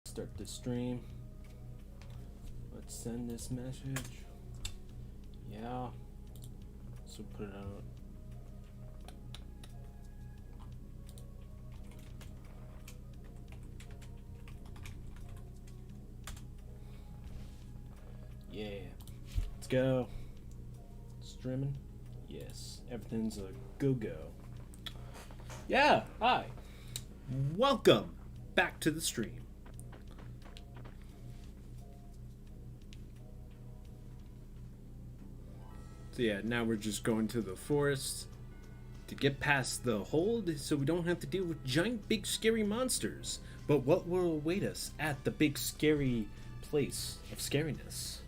Start the stream. Let's send this message. Yeah. So put it out. Yeah. Let's go. Streaming? Yes. Everything's a go-go. Yeah. Hi. Welcome back to the stream. So yeah, now we're just going to the forest to get past the hold so we don't have to deal with giant big scary monsters. But what will await us at the big scary place of scariness?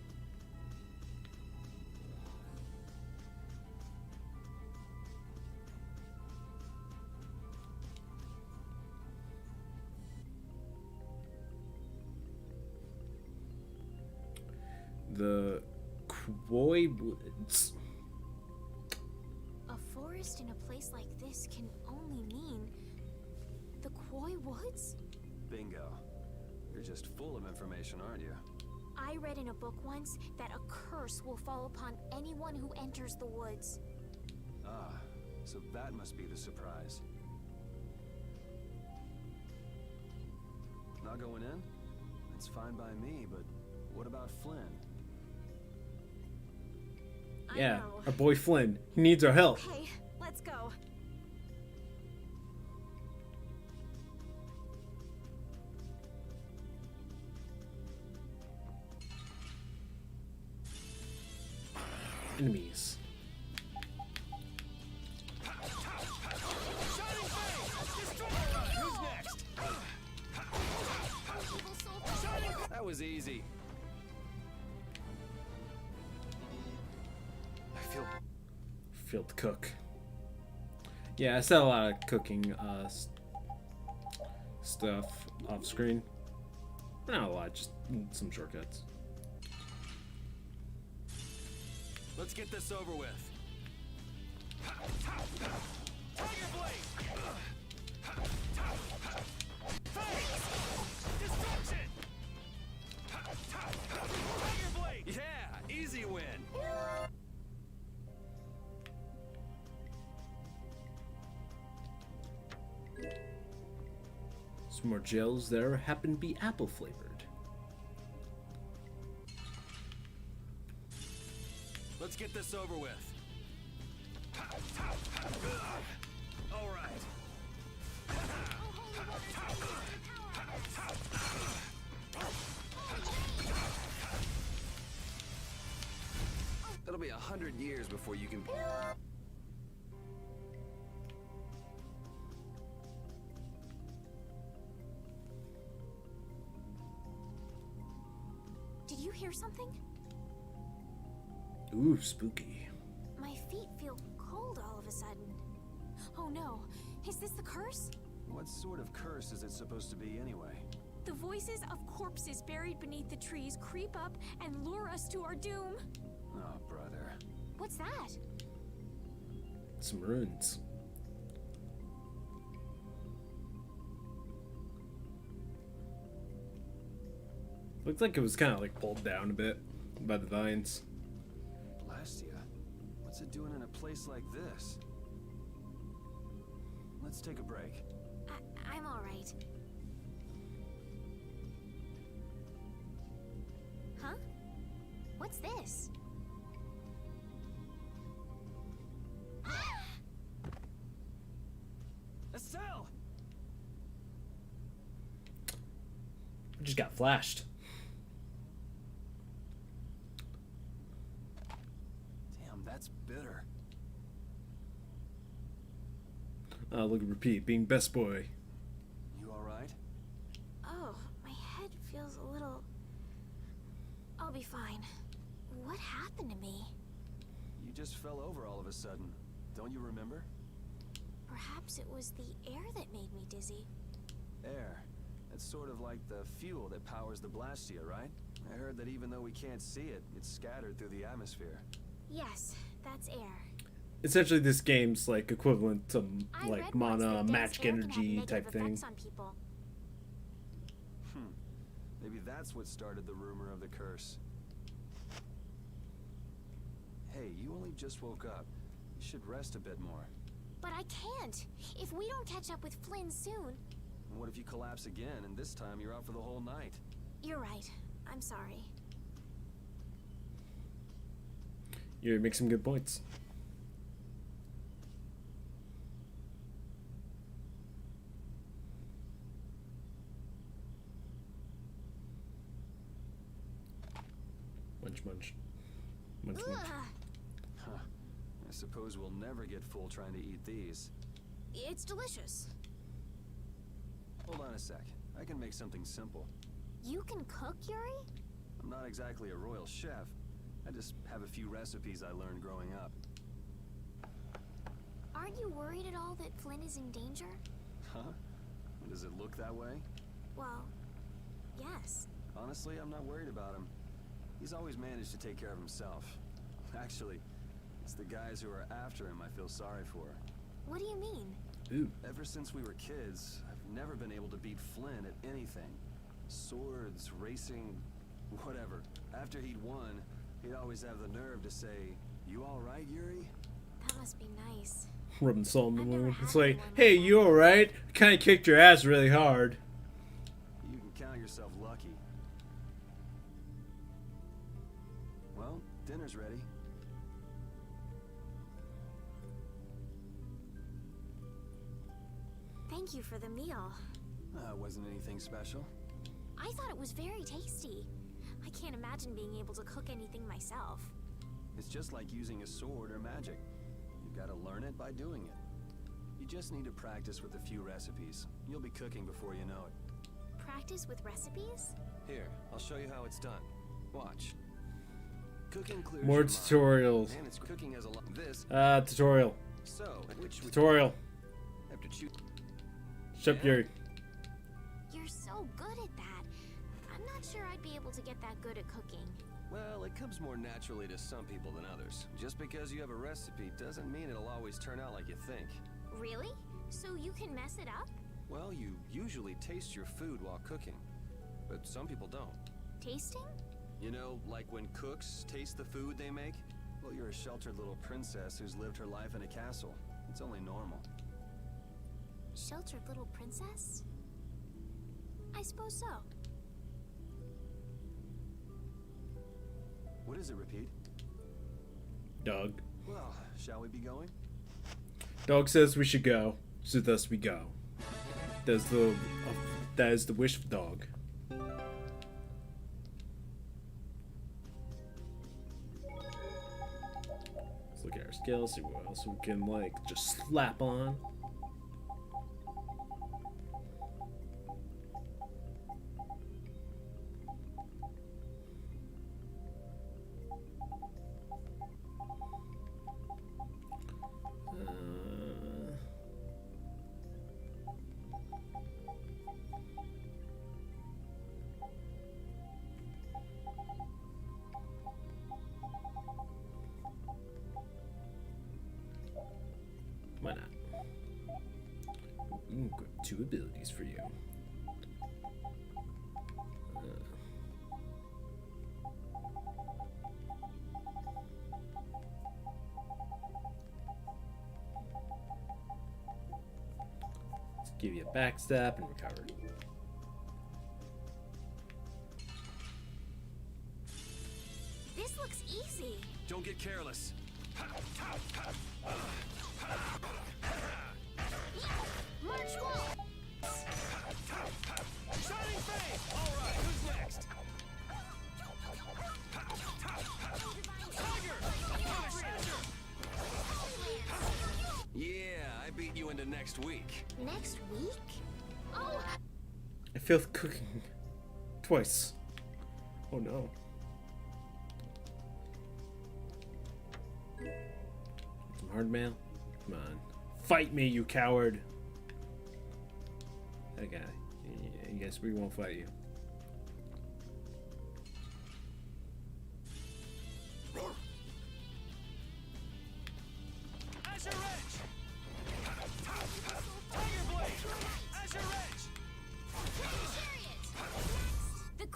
The Quoy Woods. A forest in a place like this can only mean the Quoy Woods? Bingo. You're just full of information, aren't you? I read in a book once that a curse will fall upon anyone who enters the woods. Ah, so that must be the surprise. Not going in? It's fine by me, but what about Flynn? Yeah, I know. our boy Flynn. He needs our help. Okay, let's go. Enemies. Who's next? That was easy. I feel Field cook. Yeah, I said a lot of cooking stuff off screen. Not a lot, just some shortcuts. Let's get this over with. Tiger Blade! Destruction! Tiger Blade! Yeah, easy win. Some more gels there happen to be apple flavored. Let's get this over with. All right. It'll be 100 years before you can. Did you hear something? Ooh, spooky. My feet feel cold all of a sudden. Oh no, is this the curse? What sort of curse is it supposed to be anyway? The voices of corpses buried beneath the trees creep up and lure us to our doom. Oh, brother. What's that? Some runes. Looks like it was kind of like pulled down a bit by the vines. Blastia? What's it doing in a place like this? Let's take a break. I'm all right. Huh? What's this? Estelle! We just got flashed. Damn, that's bitter. Look at repeat, being best boy. You alright? Oh, my head feels a little... I'll be fine. What happened to me? You just fell over all of a sudden. Don't you remember? Perhaps it was the air that made me dizzy. Air. It's sort of like the fuel that powers the Blastia, right? I heard that even though we can't see it, it's scattered through the atmosphere. Yes, that's air. Essentially, this game's like equivalent to I like read once mana, that dense magic air can have energy negative type thing. effects on people. Maybe that's what started the rumor of the curse. Hey, you only just woke up. You should rest a bit more. But I can't. If we don't catch up with Flynn soon... And what if you collapse again, and this time you're out for the whole night? You're right. I'm sorry. You make some good points. Munch, munch. Munch, munch. Ugh, Huh. I suppose we'll never get full trying to eat these. it's delicious. Hold on a sec. I can make something simple. You can cook, Yuri? I'm not exactly a royal chef. I just have a few recipes I learned growing up. Aren't you worried at all that Flynn is in danger? Huh? Does it look that way? Well, yes. Honestly, I'm not worried about him. He's always managed to take care of himself. Actually, it's the guys who are after him I feel sorry for. What do you mean? Ooh. Ever since we were kids, I've never been able to beat Flynn at anything. Swords, racing, whatever. After he'd won, he'd always have the nerve to say, "You all right, Yuri?" That must be nice. Rubbing salt in the I've never wound. had It's like, anyone hey, like you alright? Kinda kicked your ass really hard. You can count yourself lucky. Well, dinner's ready. Thank you for the meal. Wasn't anything special. I thought it was very tasty. I can't imagine being able to cook anything myself. It's just like using a sword or magic. You've got to learn it by doing it. You just need to practice with a few recipes. You'll be cooking before you know it. Practice with recipes? Here, I'll show you how it's done. Watch. Cooking clears More your mind. tutorials. And it's cooking as a lot. This. Tutorial. So, which would Tutorial. you have to choose? Shut Yeah. Yuri. You're so good at that. I'm not sure I'd be able to get that good at cooking. Well, it comes more naturally to some people than others. Just because you have a recipe doesn't mean it'll always turn out like you think. Really? So you can mess it up? Well, you usually taste your food while cooking, but some people don't. Tasting? You know, like when cooks taste the food they make? Well, you're a sheltered little princess who's lived her life in a castle. It's only normal. Sheltered little princess? I suppose so. What is it, Repeat? Dog. Well, shall we be going? Dog says we should go, so thus we go. That's the that is the wish of dog. Let's look at our skills, see what else we can like just slap on. Why not? Ooh, got 2 abilities for you. Let's give you a backstab and recover. This looks easy. Don't get careless. March wall! Shining Fang! All right, who's next? Tiger! Yeah, I beat you into next week. Next week? Oh, I failed cooking twice. Oh no. Some hard mail? Come on. Fight me, you coward! Okay. I guess we won't fight you. Azure Edge! Tiger Blade! Azure Edge! the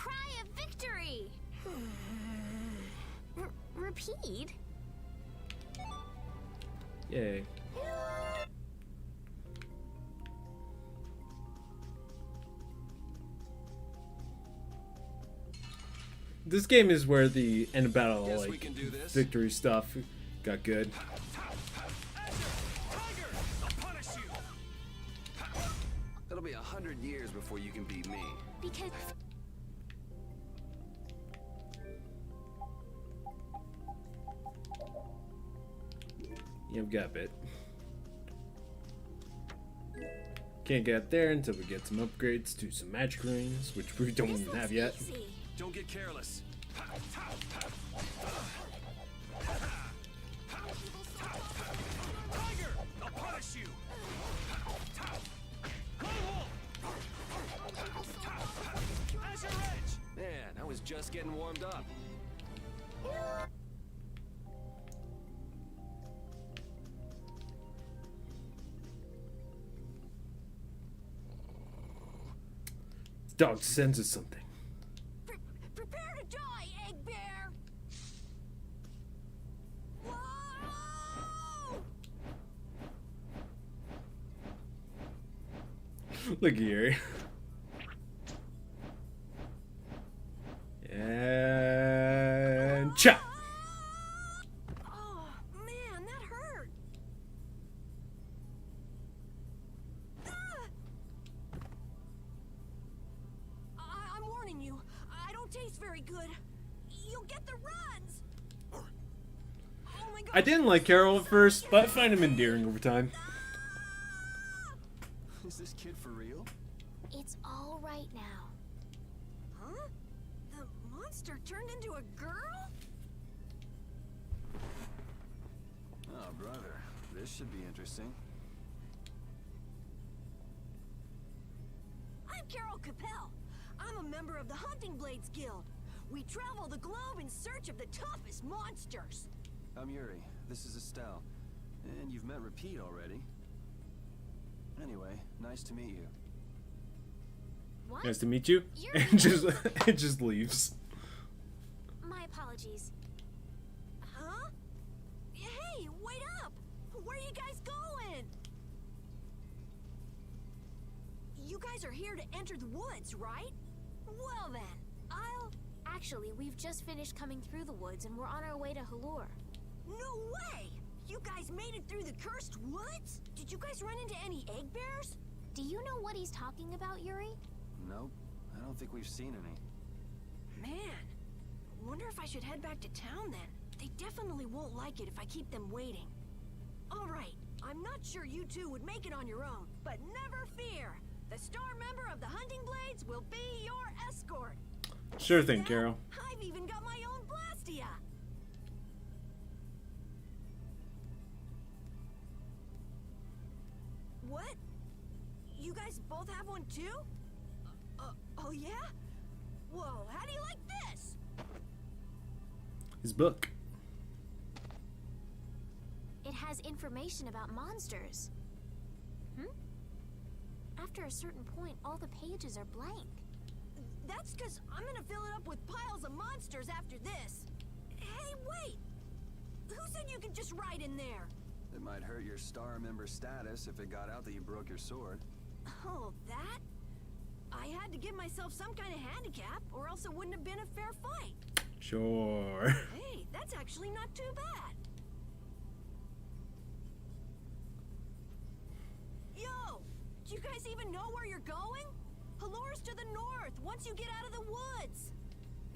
Stampede? Yay. This game is where the end battle, Guess we like, can do this. victory stuff got good. It'll be 100 years before you can beat me. Because Yeah, we got a bit. Can't get there until we get some upgrades to some magic rings, which we don't this even looks have yet. easy. Don't get careless. Tiger, I'll punish you. Azure Edge. Man, I was just getting warmed up. Dog senses something. Prepare to die, Egg Bear! Whoa! Look here. And cha! Oh, man, that hurt. I'm warning you. I don't taste very good. You'll get the runs. Oh my God. I didn't like Carol at first, but I find him endearing over time. Is this kid for real? It's all right now. Huh? The monster turned into a girl? Oh, brother. This should be interesting. I'm Carol Capel. I'm a member of the Hunting Blades Guild. We travel the globe in search of the toughest monsters. I'm Yuri. This is Estelle. And you've met Repeat already. Anyway, nice to meet you. What? Nice to meet you. You're- It just leaves. My apologies. Huh? Hey, wait up! Where are you guys going? You guys are here to enter the woods, right? Well then, Actually, we've just finished coming through the woods and we're on our way to Halure. no way! You guys made it through the cursed woods? Did you guys run into any egg bears? Do you know what he's talking about, Yuri? Nope. I don't think we've seen any. Man, wonder if I should head back to town then. They definitely won't like it if I keep them waiting. All right, I'm not sure you two would make it on your own, but never fear. The star member of the Hunting Blades will be your escort. Sure thing, Now, Carol. I've even got my own Blastia. What? You guys both have one too? Oh yeah? Whoa, how do you like this? His book. It has information about monsters. After a certain point, all the pages are blank. That's because I'm gonna fill it up with piles of monsters after this. Hey, wait! Who said you could just write in there? It might hurt your star member status if it got out that you broke your sword. Oh, that? I had to give myself some kind of handicap, or else it wouldn't have been a fair fight. Sure. Hey, that's actually not too bad. Yo! Do you guys even know where you're going? Halure's to the north, once you get out of the woods.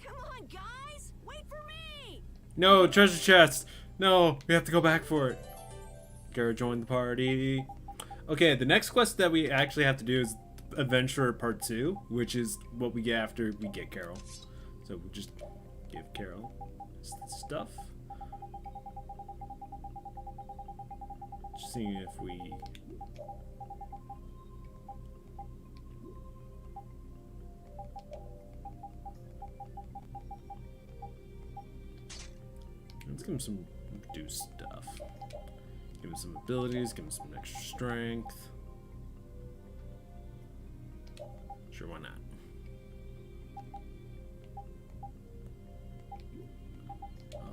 Come on, guys! Wait for me! No, treasure chest. No, we have to go back for it. Gara joined the party. Okay, the next quest that we actually have to do is Adventurer Part 2, which is what we get after we get Carol. So we just give Carol stuff. Just seeing if we... Let's give him some reduced stuff. Give him some abilities, give him some extra strength. Sure, why not?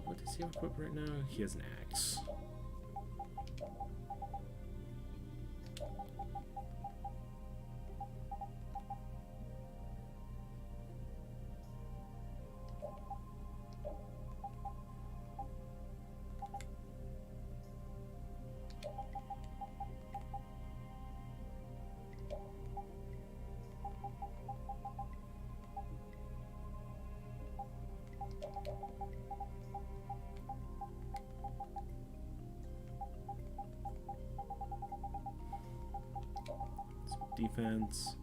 What is he have equipped right now? He has an axe. Defense.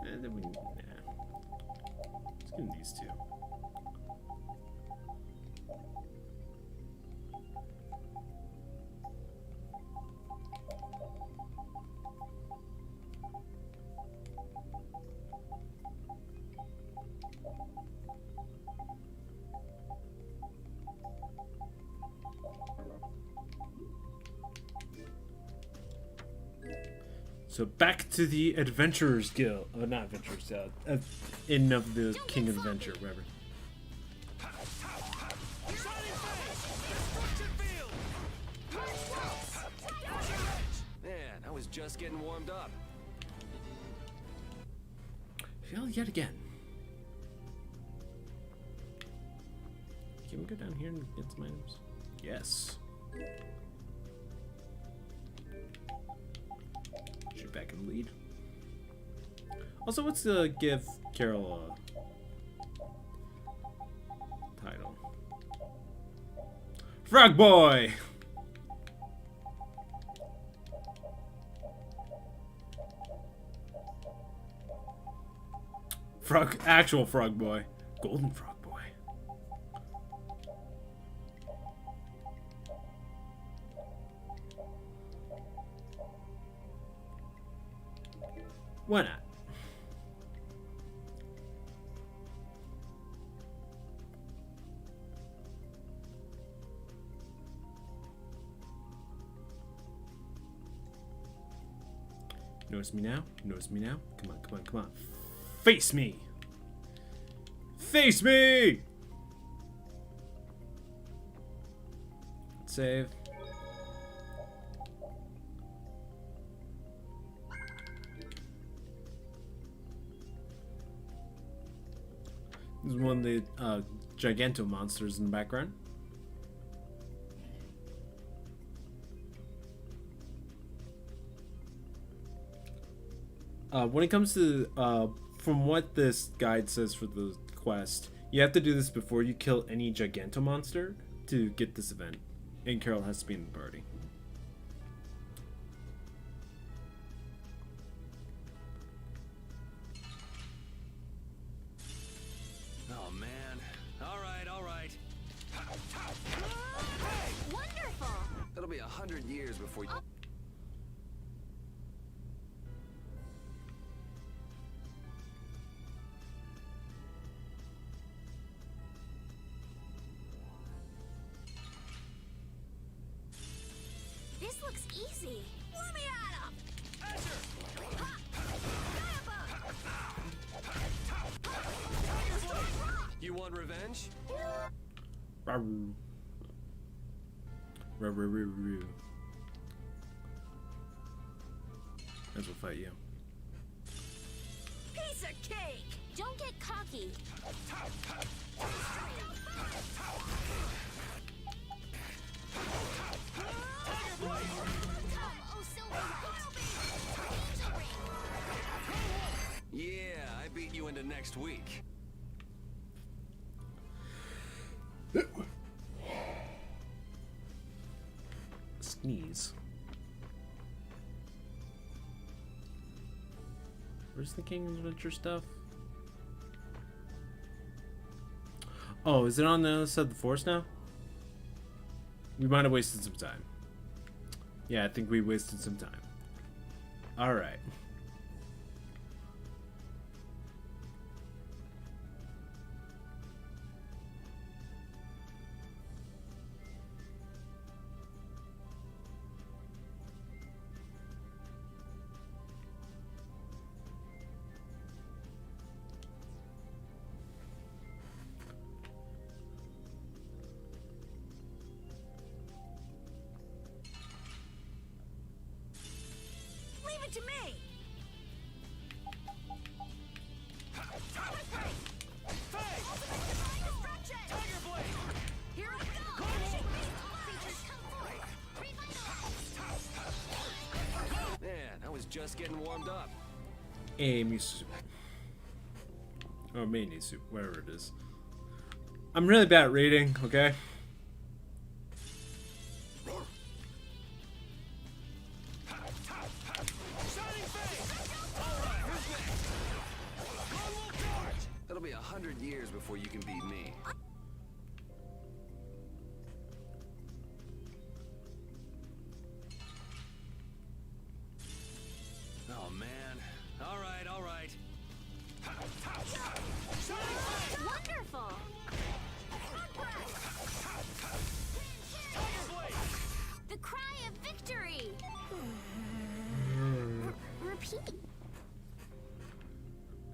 And then let's give him these two. So back to the Adventurers Guild. Oh, not Adventurers Guild. Inn of the King of Adventure, whatever. Man, I was just getting warmed up. Fail yet again. Can we go down here and get some items? Yes. Shoot back in the lead. Also, what's to give Carol a title? Frog Boy! Actual Frog Boy. Golden Frog Boy. Why not? Notice me now? Notice me now? Come on, come on, come on. Face me! Face me! Save. This is one of the Giganto monsters in the background. When it comes to, from what this guide says for the quest, you have to do this before you kill any Giganto monster to get this event. And Carol has to be in the party. Oh man. Alright, alright. Wonderful! It'll be 100 years before you... This looks easy. Let me at him! You want revenge? Rawr. Rawr. As we'll fight you. Piece of cake! Don't get cocky. Come, oh Silver, help me! Yeah, I beat you into next week. Sneeze. Where's the King's Adventure stuff? Oh, is it on the other side of the forest now? We might have wasted some time. Yeah, I think we wasted some time. Alright. it to me! Tiger Blade! Here I go! Creatures come forth! Revitalize! Man, I was just getting warmed up. Misu. Or Minisu, whatever it is. I'm really bad at reading, okay? It'll be 100 years before you can beat me. Oh man. All right, all right. Wonderful! The cry of victory! Repeat.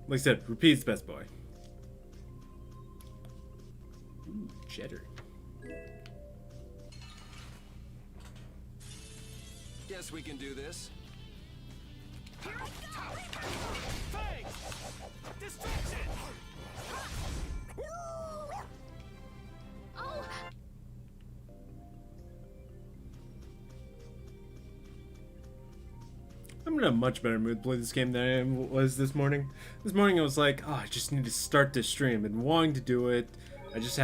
Like I said, repeat's best boy. Ooh, cheddar. Guess we can do this. Distraction! Oh! I'm in a much better mood to play this game than I was this morning. This morning I was like, oh, I just need to start this stream. I've been wanting to do it. I just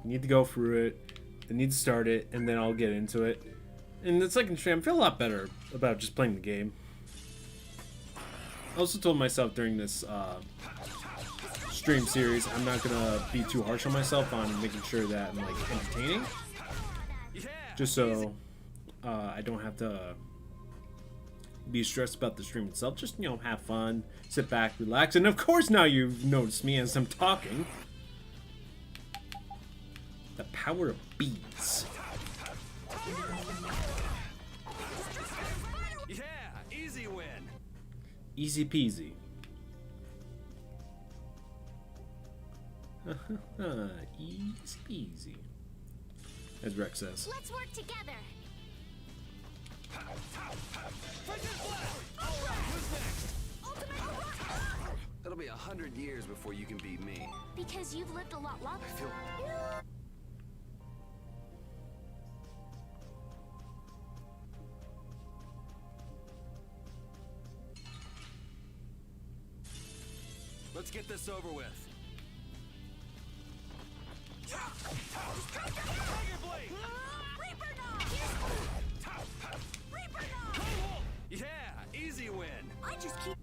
need to go through it. I need to start it, and then I'll get into it. In the second stream, I feel a lot better about just playing the game. I also told myself during this stream series, I'm not gonna be too harsh on myself on making sure that I'm like entertaining. Just so I don't have to be stressed about the stream itself. Just, you know, have fun, sit back, relax, and of course now you've noticed me as I'm talking. The power of beads. Yeah, easy win. Easy peasy. Easy peasy. As Rex says. Let's work together! It'll be 100 years before you can beat me. Because you've lived a lot longer. I feel... Let's get this over with. Tiger Blade! Reaper Dog! Reaper Dog! Yeah, easy win. I just keep...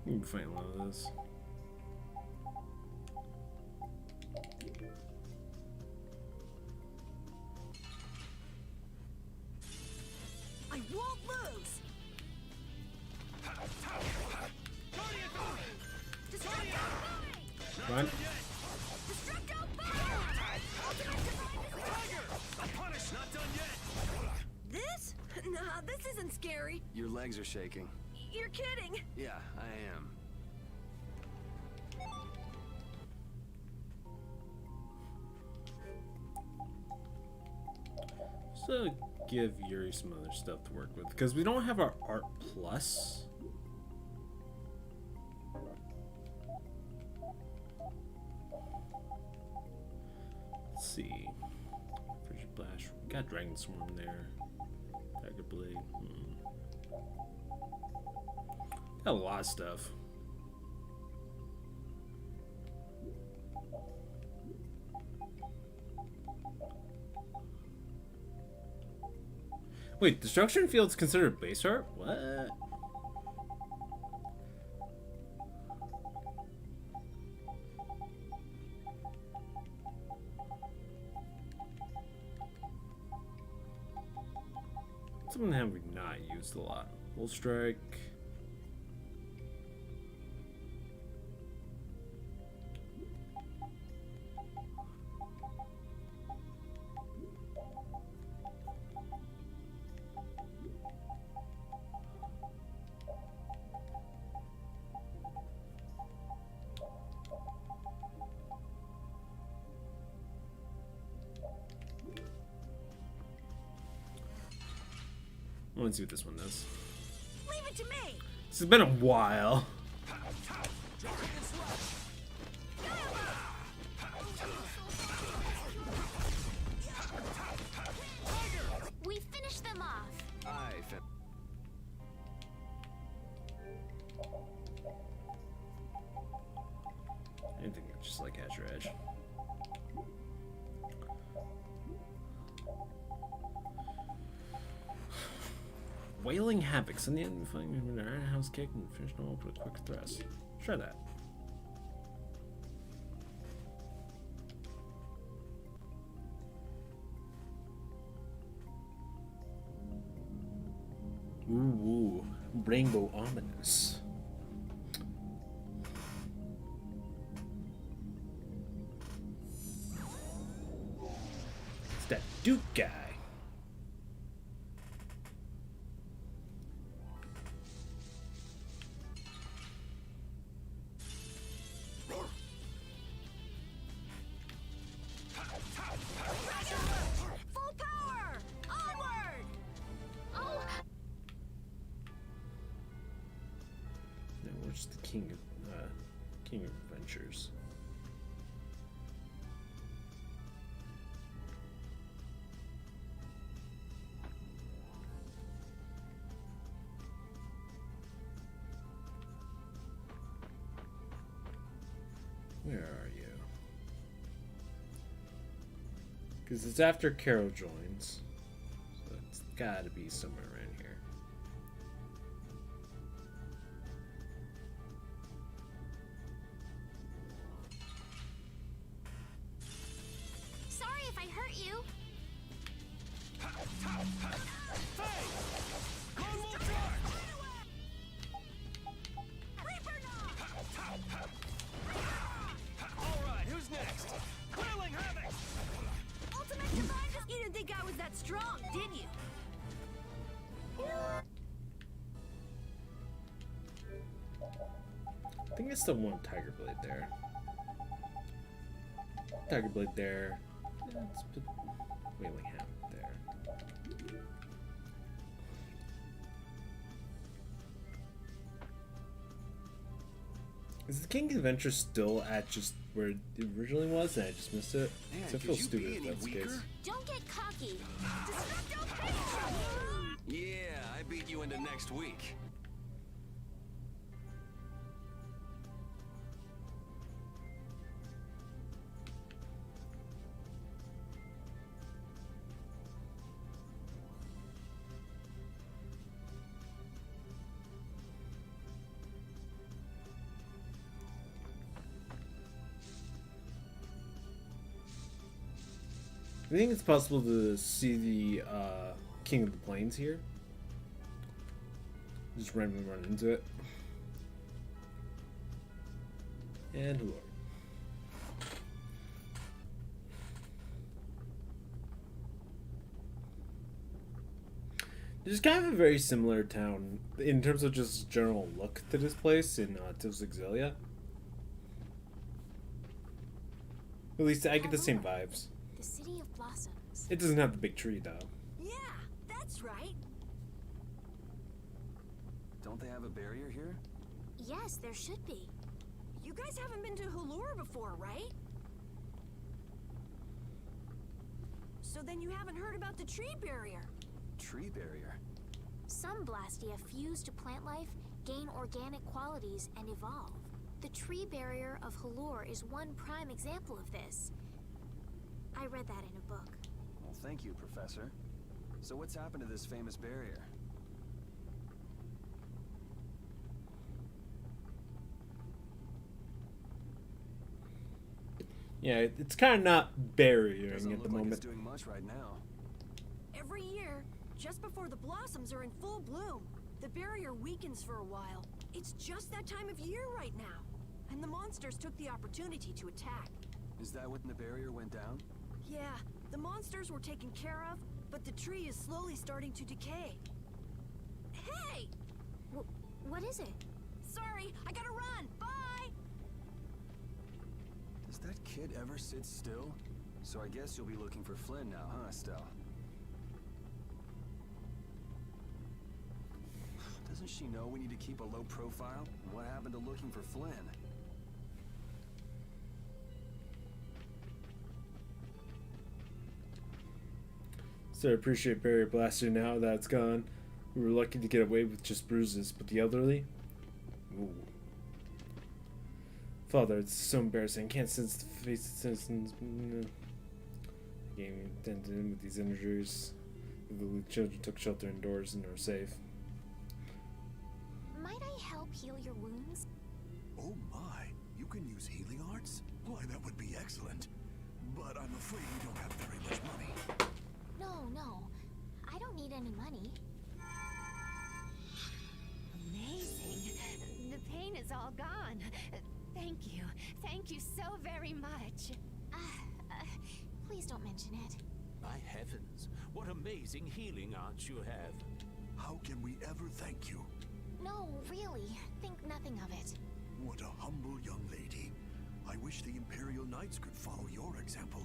You can find a lot of this. I won't lose! Run. Destructo I'm punished, not done yet. This? Nah, this isn't scary. Your legs are shaking. You're kidding. Yeah, I am. So give Yuri some other stuff to work with, because we don't have our Art Plus. Let's see. Frigid Blast. We got Dragon Swarm there. Dagger Blade. Got a lot of stuff. Wait, Destruction Field's considered base art? What? Something have we not used a lot? Bull Strike. I want to see what this one does. Leave it to me. This has been a while. We finished them off. Anything that's just like Azure Edge. Wailing Havoc. Send the enemy fighting with an iron house kick and finish them off with a quick thrust. Try that. Ooh, Rainbow Ominous. It's that Duke guy. Full power! Onward! Oh, No, we're just the king of adventures. Where are you? Because it's after Carol joins, so it's gotta be somewhere around here. sorry if I hurt you. Alright, who's next? Quelling Havoc! Ultimate Divine! You didn't think I was that strong, did you? I think it's the one Tiger Blade there. Tiger Blade there. Let's put Wailing Havoc there. Is the King of Adventure still at just where it originally was and I just missed it? Man, 'Cause I could feel you stupid be if any that's the case. weaker? Don't get cocky. Yeah, I beat you into next week. I think it's possible to see the King of the Plains here. Just randomly run into it. And hello. There's kind of a very similar town in terms of just general look to this place in Tivs Exilia. At least I get the same vibes. The City of Blossoms. It doesn't have the big tree though. Yeah, that's right. Don't they have a barrier here? Yes, there should be. You guys haven't been to Hulur before, right? So then you haven't heard about the tree barrier. Tree barrier? Some Blastia fuse to plant life, gain organic qualities, and evolve. The tree barrier of Hulur is one prime example of this. I read that in a book. Well, thank you, Professor. So what's happened to this famous barrier? Yeah, it's kind of not barriering Doesn't at the look like moment. it's doing much right now. Every year, just before the blossoms are in full bloom, the barrier weakens for a while. It's just that time of year right now. And the monsters took the opportunity to attack. Is that when the barrier went down? Yeah, the monsters were taken care of, but the tree is slowly starting to decay. Hey! What is it? Sorry, I gotta run! Bye! Does that kid ever sit still? So I guess you'll be looking for Flynn now, huh, Estelle? she know we need to keep a low profile? What happened to looking for Flynn? So I appreciate Barrier Blaster now that it's gone. We were lucky to get away with just bruises, but the elderly? Ooh. Father, it's so embarrassing. I can't sense the face of citizens. Game ended in with these injuries. The children took shelter indoors and are safe. Might I help heal your wounds? Oh my, you can use healing arts? Why, that would be excellent. But I'm afraid you don't have very much money. No. I don't need any money. Amazing. The pain is all gone. Thank you. Thank you so very much. Please don't mention it. My heavens, what amazing healing arts you have. How can we ever thank you? No, really. Think nothing of it. What a humble young lady. I wish the Imperial Knights could follow your example.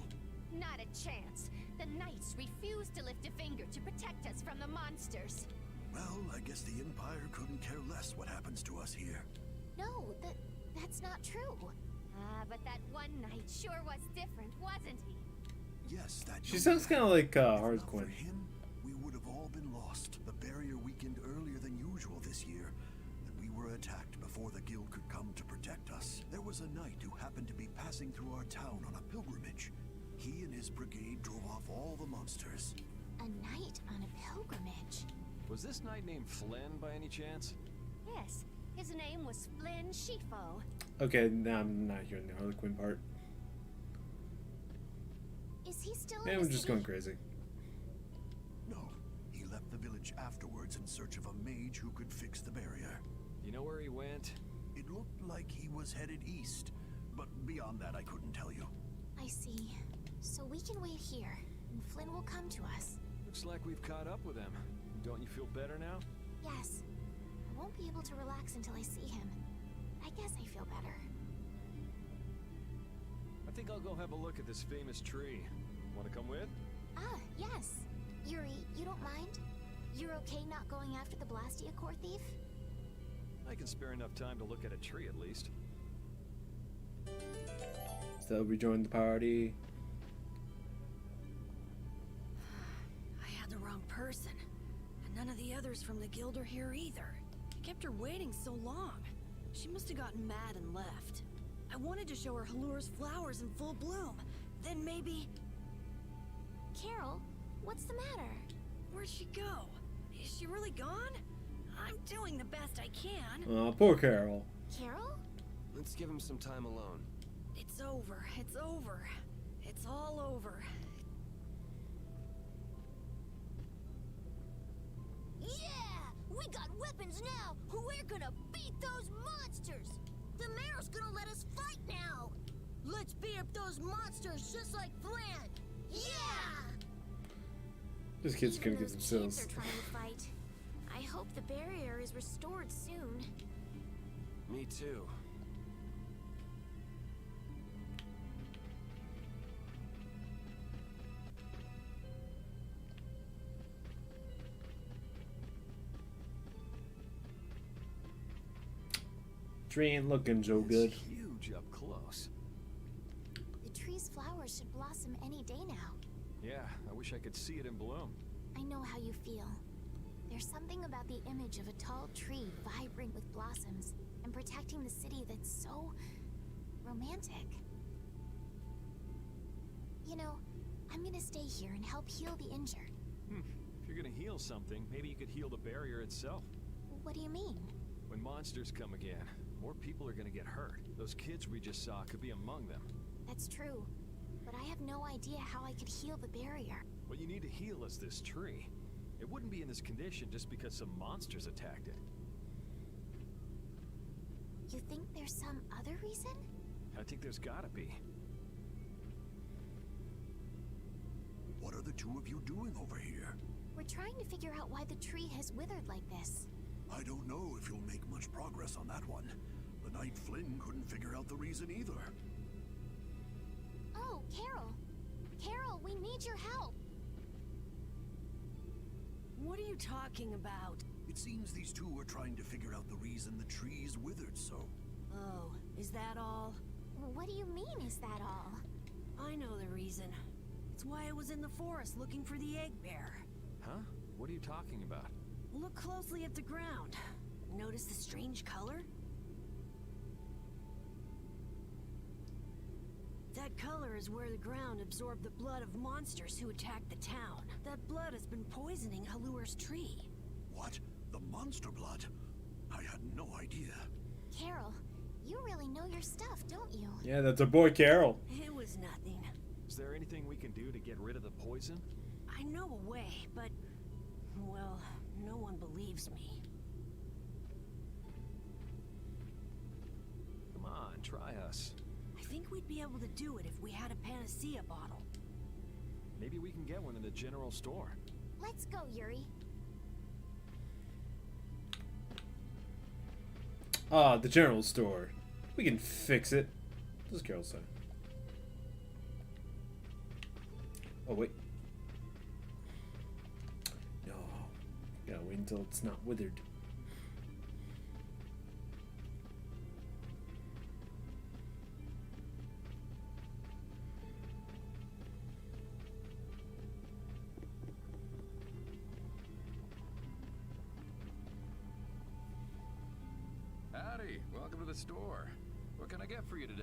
Not a chance. The Knights refuse to lift a finger to protect us from the monsters. Well, I guess the Empire couldn't care less what happens to us here. No, that's not true. But that one knight sure was different, wasn't he? Yes, that She sounds kind of like If not for Harlequin. him, we would have all been lost. The barrier weakened earlier than usual this year, and we were attacked before the guild could come to protect us. There was a knight who happened to be passing through our town on a pilgrimage. He and his brigade drove off all the monsters. A knight on a pilgrimage. Was this knight named Flynn by any chance? Yes. His name was Flynn Shifo. Okay, now I'm not hearing the Harlequin part. Is he still Maybe in I'm the just city? going crazy. No, he left the village afterwards in search of a mage who could fix the barrier. You know where he went? It looked like he was headed east, but beyond that I couldn't tell you. I see. So we can wait here, and Flynn will come to us. Looks like we've caught up with him. Don't you feel better now? Yes. I won't be able to relax until I see him. I guess I feel better. I think I'll go have a look at this famous tree. Want to come with? Yes. Yuri, you don't mind? You're okay not going after the Blastia core thief? I can spare enough time to look at a tree at least. So we joined the party. I had the wrong person. And none of the others from the guild are here either. I kept her waiting so long. She must have gotten mad and left. I wanted to show her Halur's flowers in full bloom. Then maybe... Carol, what's the matter? Where'd she go? Is she really gone? I'm doing the best I can. Aw, poor Carol. Carol? Let's give him some time alone. It's over. It's over. It's all over. Yeah! We got weapons now! We're gonna beat those monsters! The mayor's gonna let us fight now! Let's beat up those monsters just like Flynn! Yeah! These kids Even gonna get those themselves. kids are trying to fight. I hope the barrier is restored soon. Me too. Tree ain't looking so It's good. huge up close. The tree's flowers should blossom any day now. Yeah, I wish I could see it in bloom. I know how you feel. There's something about the image of a tall tree vibrant with blossoms and protecting the city that's so romantic. You know, I'm gonna stay here and help heal the injured. If you're gonna heal something, maybe you could heal the barrier itself. What do you mean? When monsters come again, more people are gonna get hurt. Those kids we just saw could be among them. That's true, but I have no idea how I could heal the barrier. What you need to heal is this tree. It wouldn't be in this condition just because some monsters attacked it. You think there's some other reason? I think there's gotta be. What are the two of you doing over here? We're trying to figure out why the tree has withered like this. I don't know if you'll make much progress on that one. The Knight Flynn couldn't figure out the reason either. Oh, Carol! Carol, we need your help! What are you talking about? It seems these two are trying to figure out the reason the trees withered so. Oh, is that all? What do you mean, is that all? I know the reason. It's why I was in the forest looking for the egg bear. Huh? What are you talking about? Look closely at the ground. Notice the strange color? That color is where the ground absorbed the blood of monsters who attacked the town. That blood has been poisoning Halur's tree. What? The monster blood? I had no idea. Carol, you really know your stuff, don't you? Yeah, that's our boy Carol. It was nothing. Is there anything we can do to get rid of the poison? I know a way, but... well, no one believes me. Come on, try us. I think we'd be able to do it if we had a panacea bottle. Maybe we can get one in the general store. Let's go, Yuri. Ah, the general store. We can fix it. What does Carol say? Oh, wait. No. Gotta wait until it's not withered. Howdy, welcome to the store. What can I get for you today?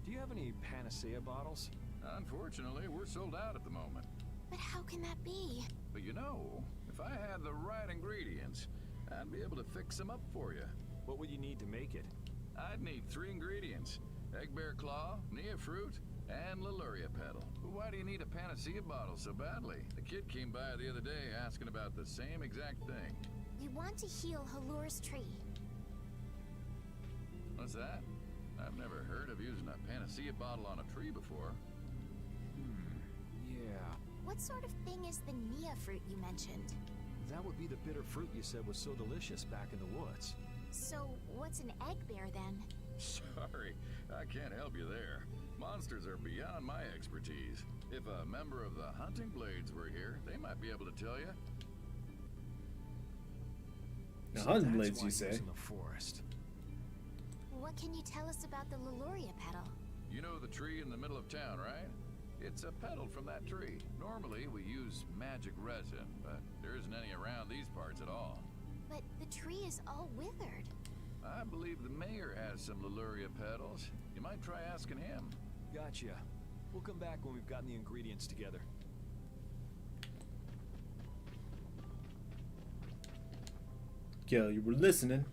Do you have any panacea bottles? Unfortunately, we're sold out at the moment. But how can that be? But you know, if I had the right ingredients, I'd be able to fix them up for you. What would you need to make it? I'd need 3 ingredients. Egg bear claw, nia fruit, and Leluria petal. Why do you need a panacea bottle so badly? The kid came by the other day asking about the same exact thing. We want to heal Halur's tree. What's that? I've never heard of using a panacea bottle on a tree before. Yeah. What sort of thing is the nia fruit you mentioned? That would be the bitter fruit you said was so delicious back in the woods. So, what's an egg bear then? Sorry, I can't help you there. Monsters are beyond my expertise. If a member of the Hunting Blades were here, they might be able to tell you. The So Hunting that's Blades, why you he say? was in the forest. What can you tell us about the Leluria petal? You know the tree in the middle of town, right? It's a petal from that tree. Normally, we use magic resin, but there isn't any around these parts at all. But the tree is all withered. I believe the mayor has some Leluria petals. You might try asking him. Gotcha. We'll come back when we've gotten the ingredients together. Carol, you were listening.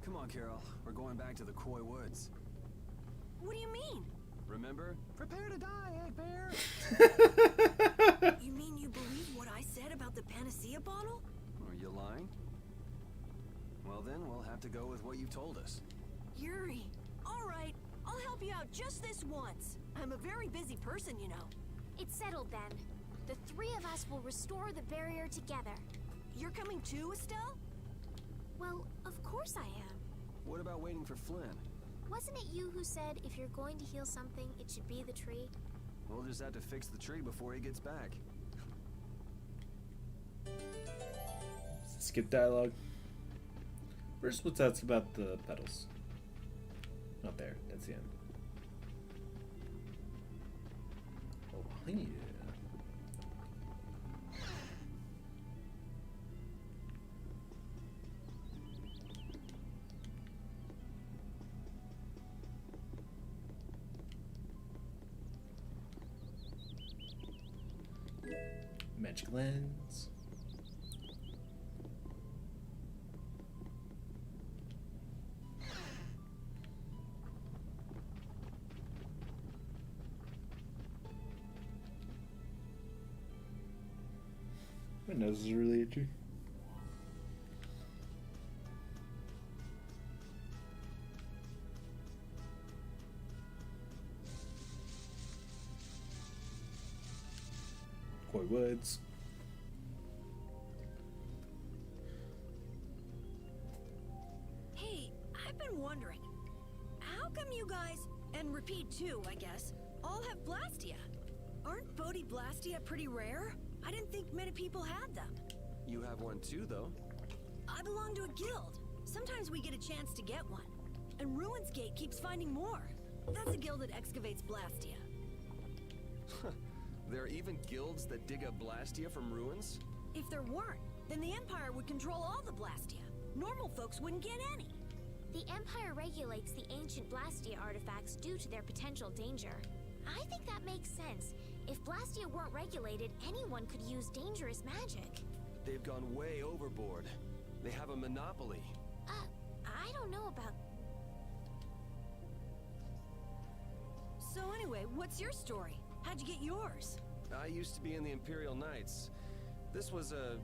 Come on, Carol. We're going back to the Koi Woods. What do you mean? Remember? Prepare to die, Egg Bear! You mean you believe what I said about the panacea bottle? Are you lying? Well then, we'll have to go with what you told us. Yuri, all right, I'll help you out just this once. I'm a very busy person, you know. It's settled then. The 3 of us will restore the barrier together. You're coming too, Estelle? Well, of course I am. What about waiting for Flynn? Wasn't it you who said if you're going to heal something, it should be the tree? We'll just have to fix the tree before he gets back. Skip dialogue. First, what's that about the petals? Not there. That's the end. Oh, yeah. Magic lens. My nose is really itchy. Koi Woods. Hey, I've been wondering, how come you guys, and Repeat too, I guess, all have Blastia? Aren't Bodhi Blastia pretty rare? I didn't think many people had them. You have one too, though. I belong to a guild. Sometimes we get a chance to get one. And Ruins Gate keeps finding more. That's a guild that excavates Blastia. There are even guilds that dig up Blastia from ruins? If there weren't, then the Empire would control all the Blastia. Normal folks wouldn't get any. The Empire regulates the ancient Blastia artifacts due to their potential danger. I think that makes sense. If Blastia weren't regulated, anyone could use dangerous magic. They've gone way overboard. They have a monopoly. I don't know about... So anyway, what's your story? How'd you get yours? I used to be in the Imperial Knights. This was a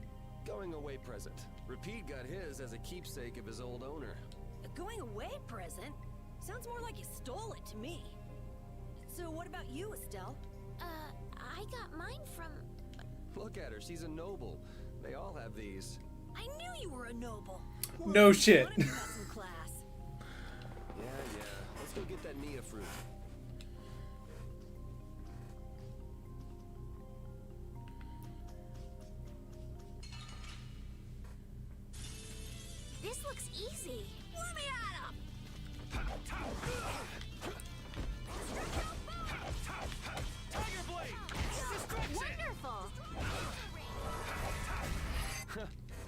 going-away present. Repeat got his as a keepsake of his old owner. A going-away present? Sounds more like you stole it to me. So what about you, Estelle? I got mine from... Look at her, she's a noble. They all have these. I knew you were a noble. No shit. Wanted to have some class. Yeah. Let's go get that Nia fruit. This looks easy. Let me at him! Tiger Blade! Distraction! Wonderful!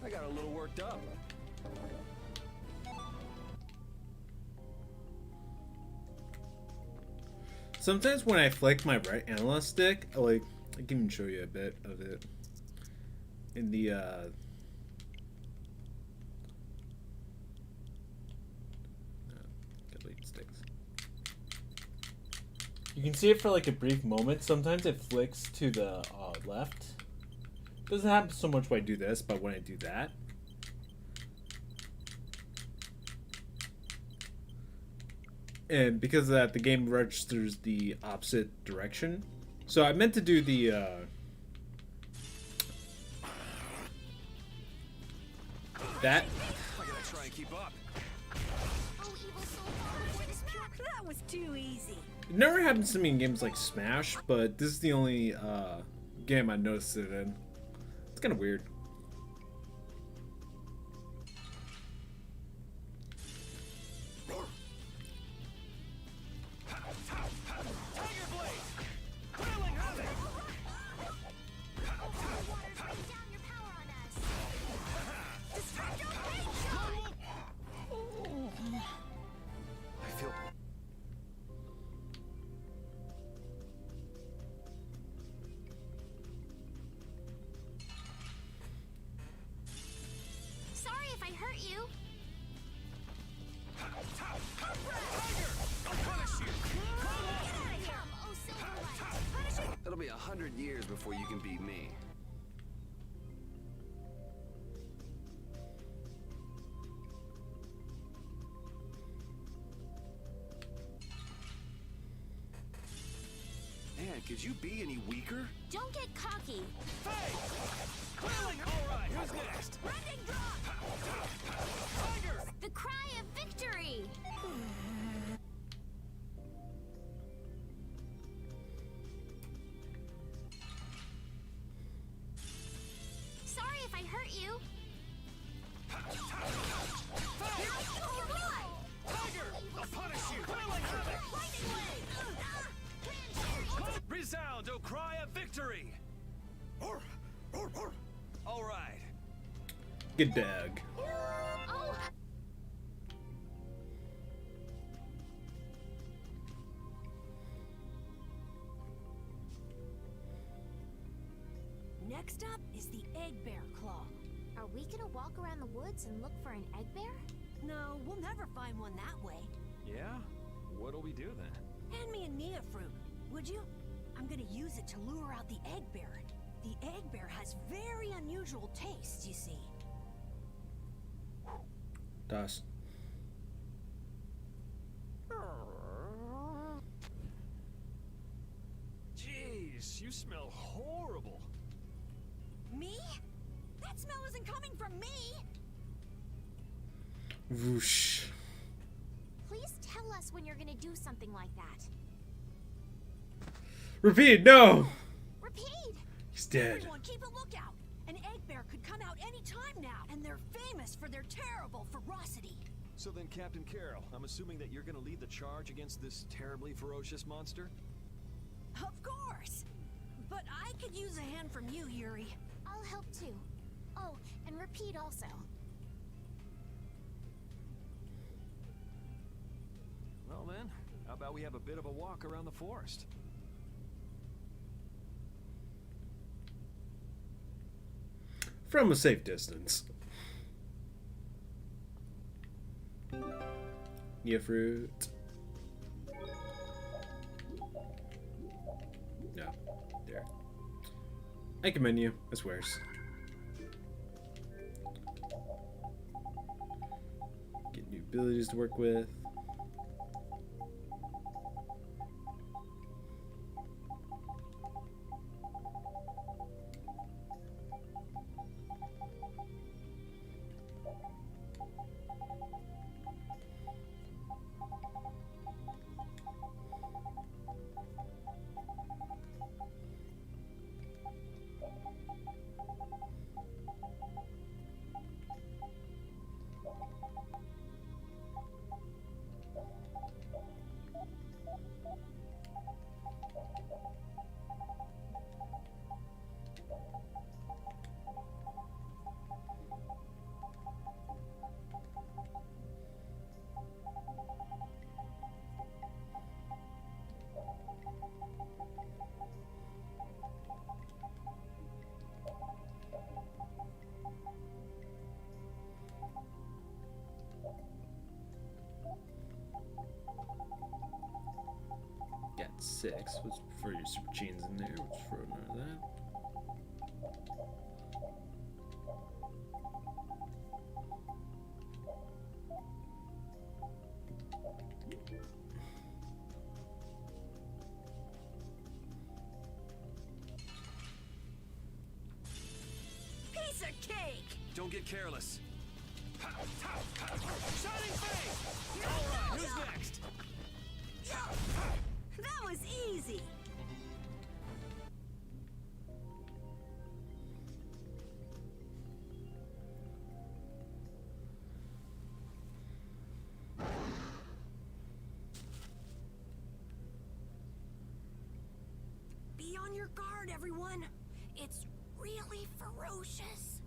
I got a little worked up. Sometimes when I flick my right analog stick, I can even show you a bit of it in the delete sticks. You can see it for like a brief moment. Sometimes it flicks to the left. Doesn't happen so much when I do this, but when I do that, and because of that, the game registers the opposite direction. So I meant to do the that. I gotta try and keep up. Oh, evil soul, before this pure... That was too easy. It never happens to me in games like Smash, but this is the only game I noticed it in. It's kind of weird. Tiger Blade! Thrilling havoc! Water's raining down your power on us. Distract your pain shot! I feel... Sorry if I hurt you. I'll punish you! Come, oh Silverlight. It'll be 100 years before you can beat me. Man, could you be any weaker? Don't get cocky. Thrilling! Alright, who's next? Rending drop! Tiger! The cry of victory! Sorry if I hurt you. Tiger! I'll punish you! Thrilling havoc! Resound, O cry of victory! Alright. Good dog. Oh! Next up is the Egg Bear Claw. Are we gonna walk around the woods and look for an egg bear? No, we'll never find one that way. Yeah? What'll we do then? Hand me a Nia fruit, would you? I'm gonna use it to lure out the egg bear. The egg bear has very unusual tastes, you see. Das. Jeez, you smell horrible. Me? That smell isn't coming from me! Whoosh. Please tell us when you're gonna do something like that. Repeat, no! Repeat! He's dead. Everyone, keep a lookout! An egg bear could come out any time now, and they're famous for their terrible ferocity. So then, Captain Carroll, I'm assuming that you're gonna lead the charge against this terribly ferocious monster? Of course! But I could use a hand from you, Yuri. I'll help too. Oh, and repeat also. Well then, how about we have a bit of a walk around the forest? From a safe distance. Yeah, fruit. No, there. I commend you, I swears. Get new abilities to work with. Got 6. Let's throw your super chains in there. Let's throw none of that. Piece of cake! Don't get careless. Shining Face! Alright, who's next? That was easy! Be on your guard, everyone. It's really ferocious.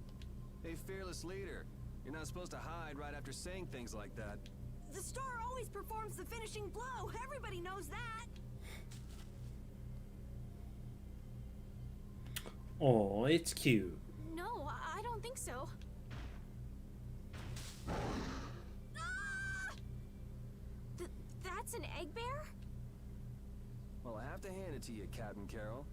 Hey, fearless leader. You're not supposed to hide right after saying things like that. The star always performs the finishing blow. Everybody knows that. Oh, it's cute. No, I don't think so. Ah! That's an egg bear? Well, I have to hand it to you, Captain Carroll.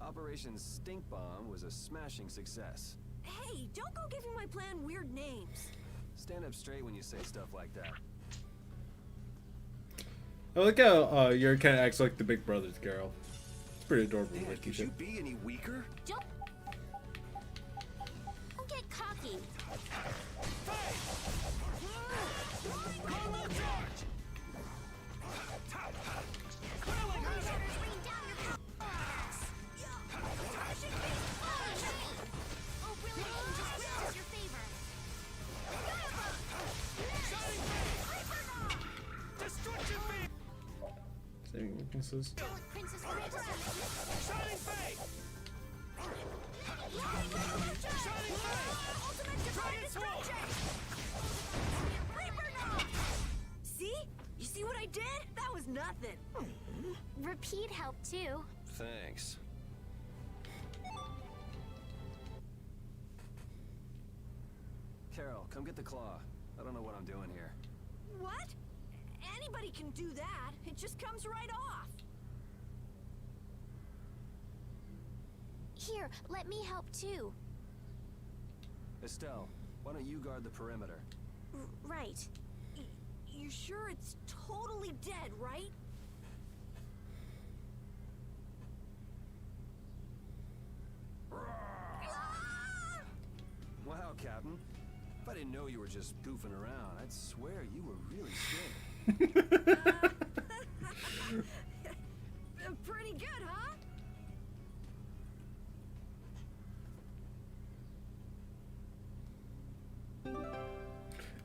Operation Stink Bomb was a smashing success. Hey, don't go giving my plan weird names. Stand up straight when you say stuff like that. I like how you're kind of acts like the big brother to Carol. It's pretty adorable. Dad, could you be any weaker? Don't get cocky. Oh, really? Just your favor. Saving weaknesses. Princess Princess. Shining Face! See? You see what I did? That was nothing. Repeat helped too. Thanks. Carol, come get the claw. I don't know what I'm doing here. What? Anybody can do that. It just comes right off. Here, let me help too. Estelle, why don't you guard the perimeter? Right. You're sure it's totally dead, right? Wow, Captain. If I didn't know you were just goofing around, I'd swear you were really scared. Pretty good, huh?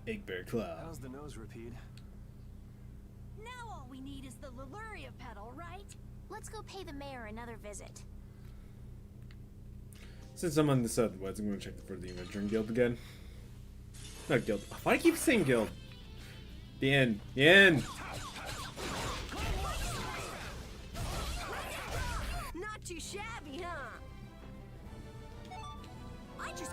Egg Bear Claw. How's the nose, Repeat? Now all we need is the Leluria petal, right? Let's go pay the mayor another visit. Since I'm on this otherwise, I'm going to check for the Adventuring Guild again. Not Guild. Why do I keep saying Guild? The end. The end. Not too shabby, huh? I just...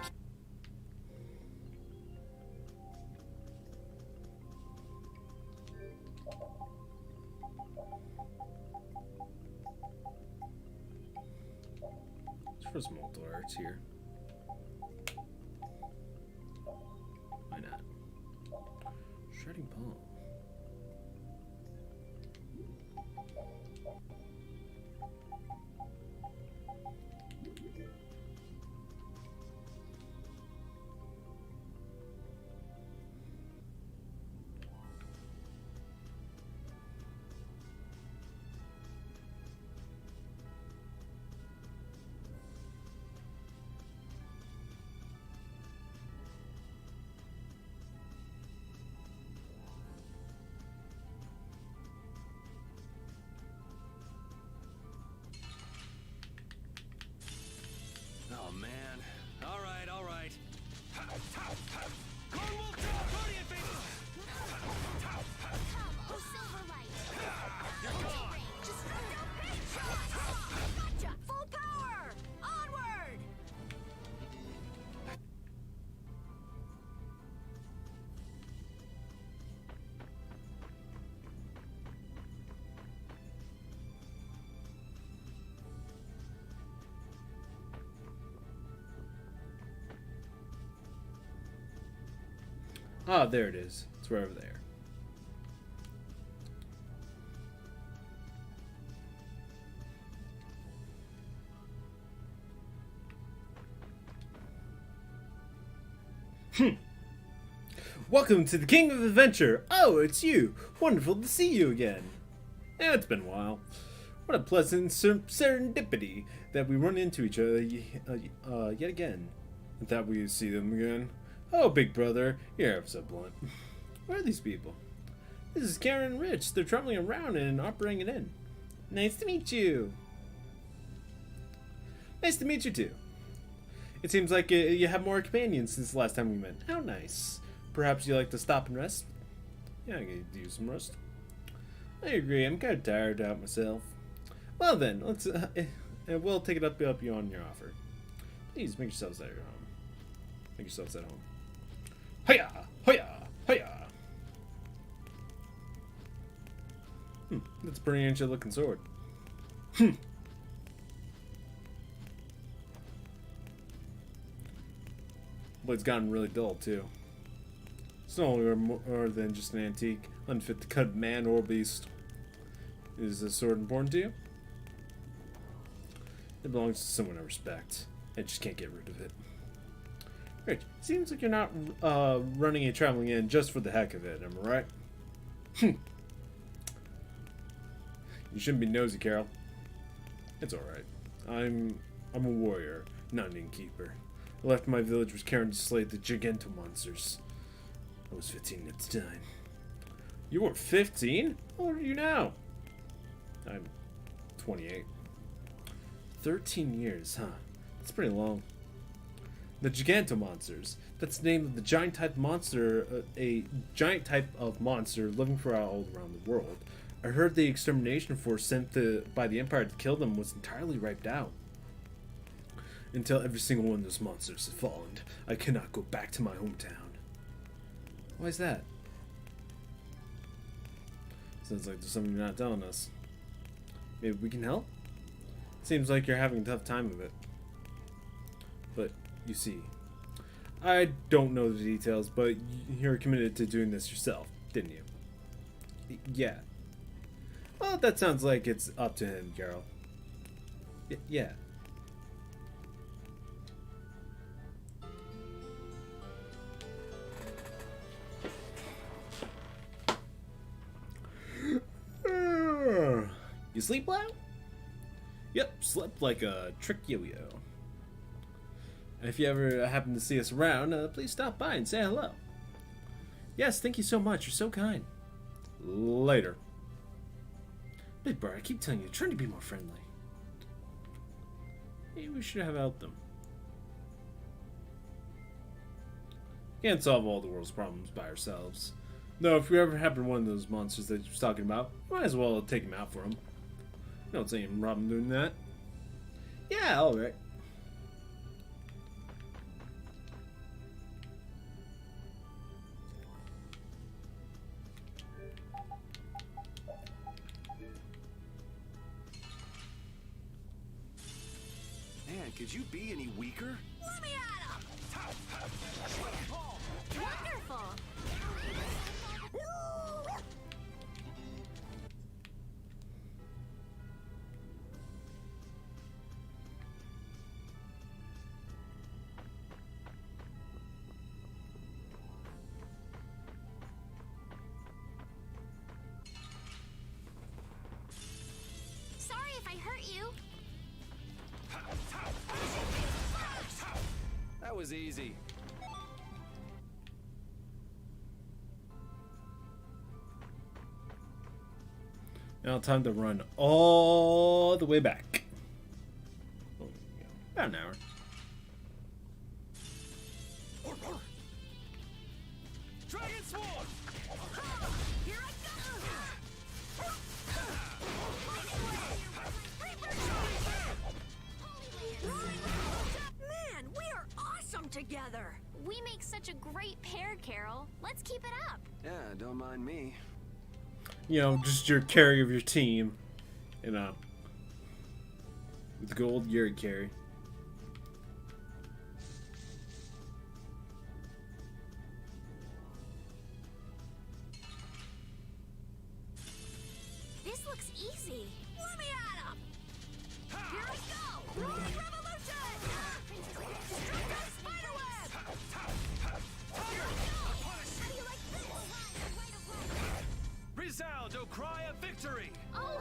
Let's throw some multiple arts here. Why not? Shredding palm. Oh man. All right, all right. Oh, Silverlight! Gotcha! Full power! Onward! Ah, there it is. It's right over there. Welcome to the King of Adventure. Oh, it's you. Wonderful to see you again. Yeah, it's been a while. What a pleasant serendipity that we run into each other yet again. And that we see them again. Oh, big brother, you're ever so blunt. Where are these people? This is Karen and Rich. They're traveling around in an operating inn. Nice to meet you. Nice to meet you too. It seems like you have more companions since the last time we met. How nice. Perhaps you'd like to stop and rest? Yeah, I could use some rest. I agree. I'm kind of tired out myself. Well then, let's we'll take it up you on your offer. Please make yourselves at your home. Make yourselves at home. Hiya! Hiya! Hiya! That's a pretty ancient looking sword. Blade's gotten really dull too. It's no longer more than just an antique, unfit to cut man or beast. Is this sword important to you? It belongs to someone I respect. I just can't get rid of it. Rich, seems like you're not running a traveling inn just for the heck of it, am I right? You shouldn't be nosy, Carol. It's alright. I'm a warrior, not an innkeeper. I left my village with Karen to slay the giganto monsters. I was 15 at the time. You were 15? How old are you now? I'm 28. 13 years, huh? That's pretty long. The giganto monsters. That's the name of the giant type monster, a giant type of monster living for all around the world. I heard the extermination force sent by the Empire to kill them was entirely wiped out. Until every single one of those monsters has fallen, I cannot go back to my hometown. Why is that? Sounds like there's something you're not telling us. Maybe we can help? Seems like you're having a tough time of it. But, you see, I don't know the details, but you're committed to doing this yourself, didn't you? Yeah. Well, that sounds like it's up to him, Carol. Yeah. You sleep well? Yep, slept like a trick yo-yo. And if you ever happen to see us around, please stop by and say hello. Yes, thank you so much. You're so kind. Later. Big Bird, I keep telling you, trying to be more friendly. Maybe we should have helped them. Can't solve all the world's problems by ourselves. No, if we ever happen one of those monsters that you was talking about, might as well take him out for him. Don't see any problem doing that. Yeah, alright. Man, could you be any weaker? Let me at him! Wonderful! Sorry if I hurt you. That was easy. Now time to run all the way back. Oh, yeah, about an hour. Dragon Sword! Here I go! Man, we are awesome together! We make such a great pair, Carol. Let's keep it up. Yeah, don't mind me. You know, just your carry of your team. You know. With the gold Yuri carry. This looks easy. Let me at him! Here I go! Rolling Revolution! Destructo Spiderweb! Here I go! How do you like this? Resound, O cry of victory! Oh,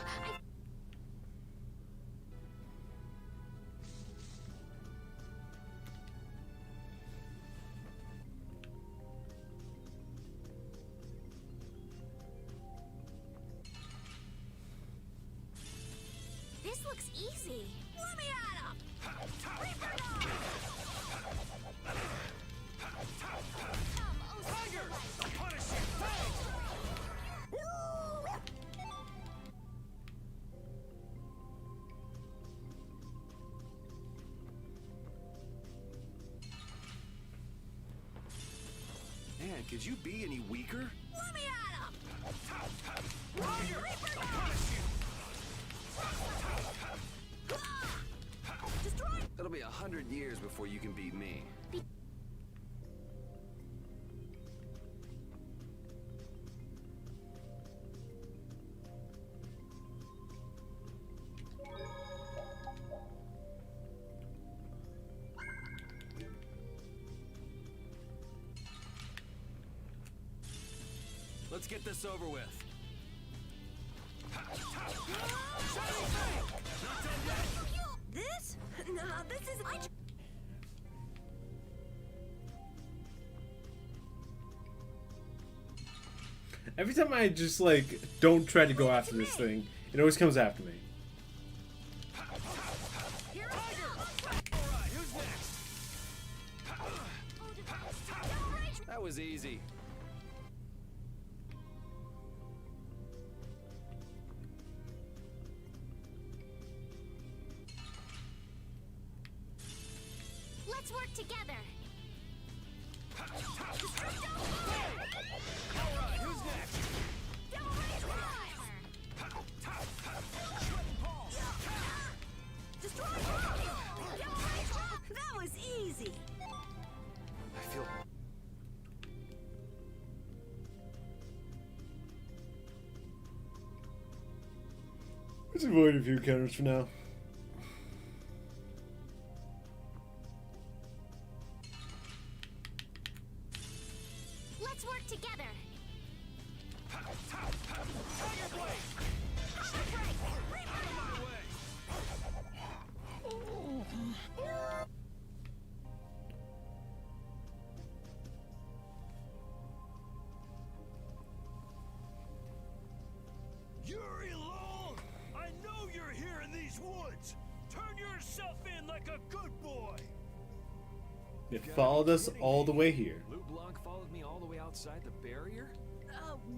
this looks easy. Let me at him! Reaper Dog! Tiger! Punish you! Man, could you be any weaker? Let me at him! Tiger! Reaper Dog! Punish you! Destroy! It'll be 100 years before you can beat me. Let's get this over with. This? Nah, this is... Every time I just, like, don't try to go after this thing, it always comes after me. Here I go! Alright, who's next? That was easy. let's work together. Alright, who's next? That was easy! I feel... Let's avoid a few counters for now. Let's work together. yourself in like a good boy. It followed us all the way here. Lou Blanc followed me all the way outside the barrier?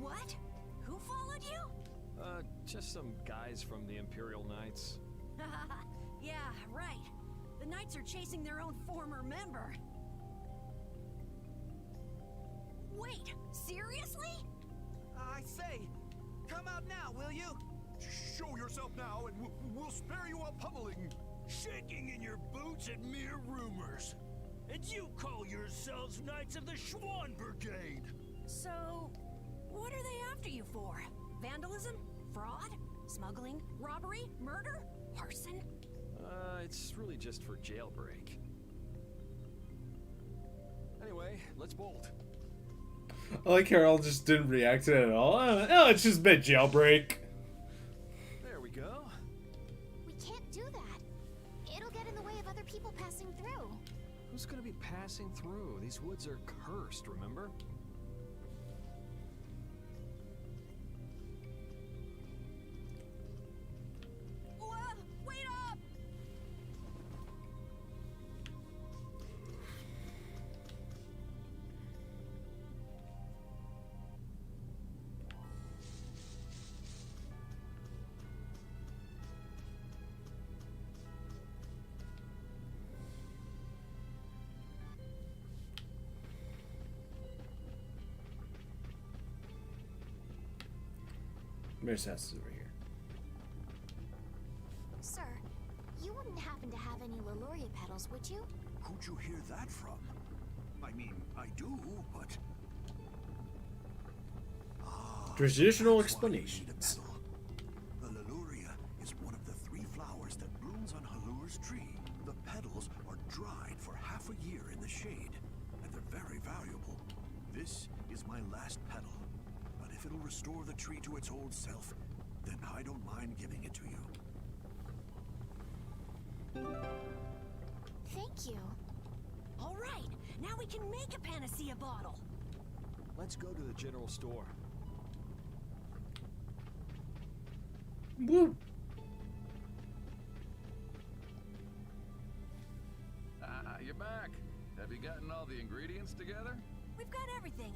What? Who followed you? Just some guys from the Imperial Knights. Yeah, right. The Knights are chasing their own former member. Wait, seriously? I say, come out now, will you? Show yourself now, and we'll spare you a pummeling. Shaking in your boots at mere rumors. And you call yourselves Knights of the Schwann Brigade. So, what are they after you for? Vandalism? Fraud? Smuggling? Robbery? Murder? Arson? It's really just for jailbreak. Anyway, let's bolt. I like Carol just didn't react to it at all. Oh, it's just been jailbreak. There we go. We can't do that. It'll get in the way of other people passing through. Who's gonna be passing through? These woods are cursed, remember? Wait up! Mayor's house is over here. Sir, you wouldn't happen to have any Leluria petals, would you? Who'd you hear that from? I mean, I do, but... Traditional that's why we need a explanations. petal. The Leluria is one of the 3 flowers that blooms on Halur's tree. The petals are dried for half a year in the shade, and they're very valuable. This is my last petal, but if it'll restore the tree to its old self, then I don't mind giving it to you. Thank you. All right, now we can make a panacea bottle. Let's go to the general store. Woo! You're back. Have you gotten all the ingredients together? We've got everything.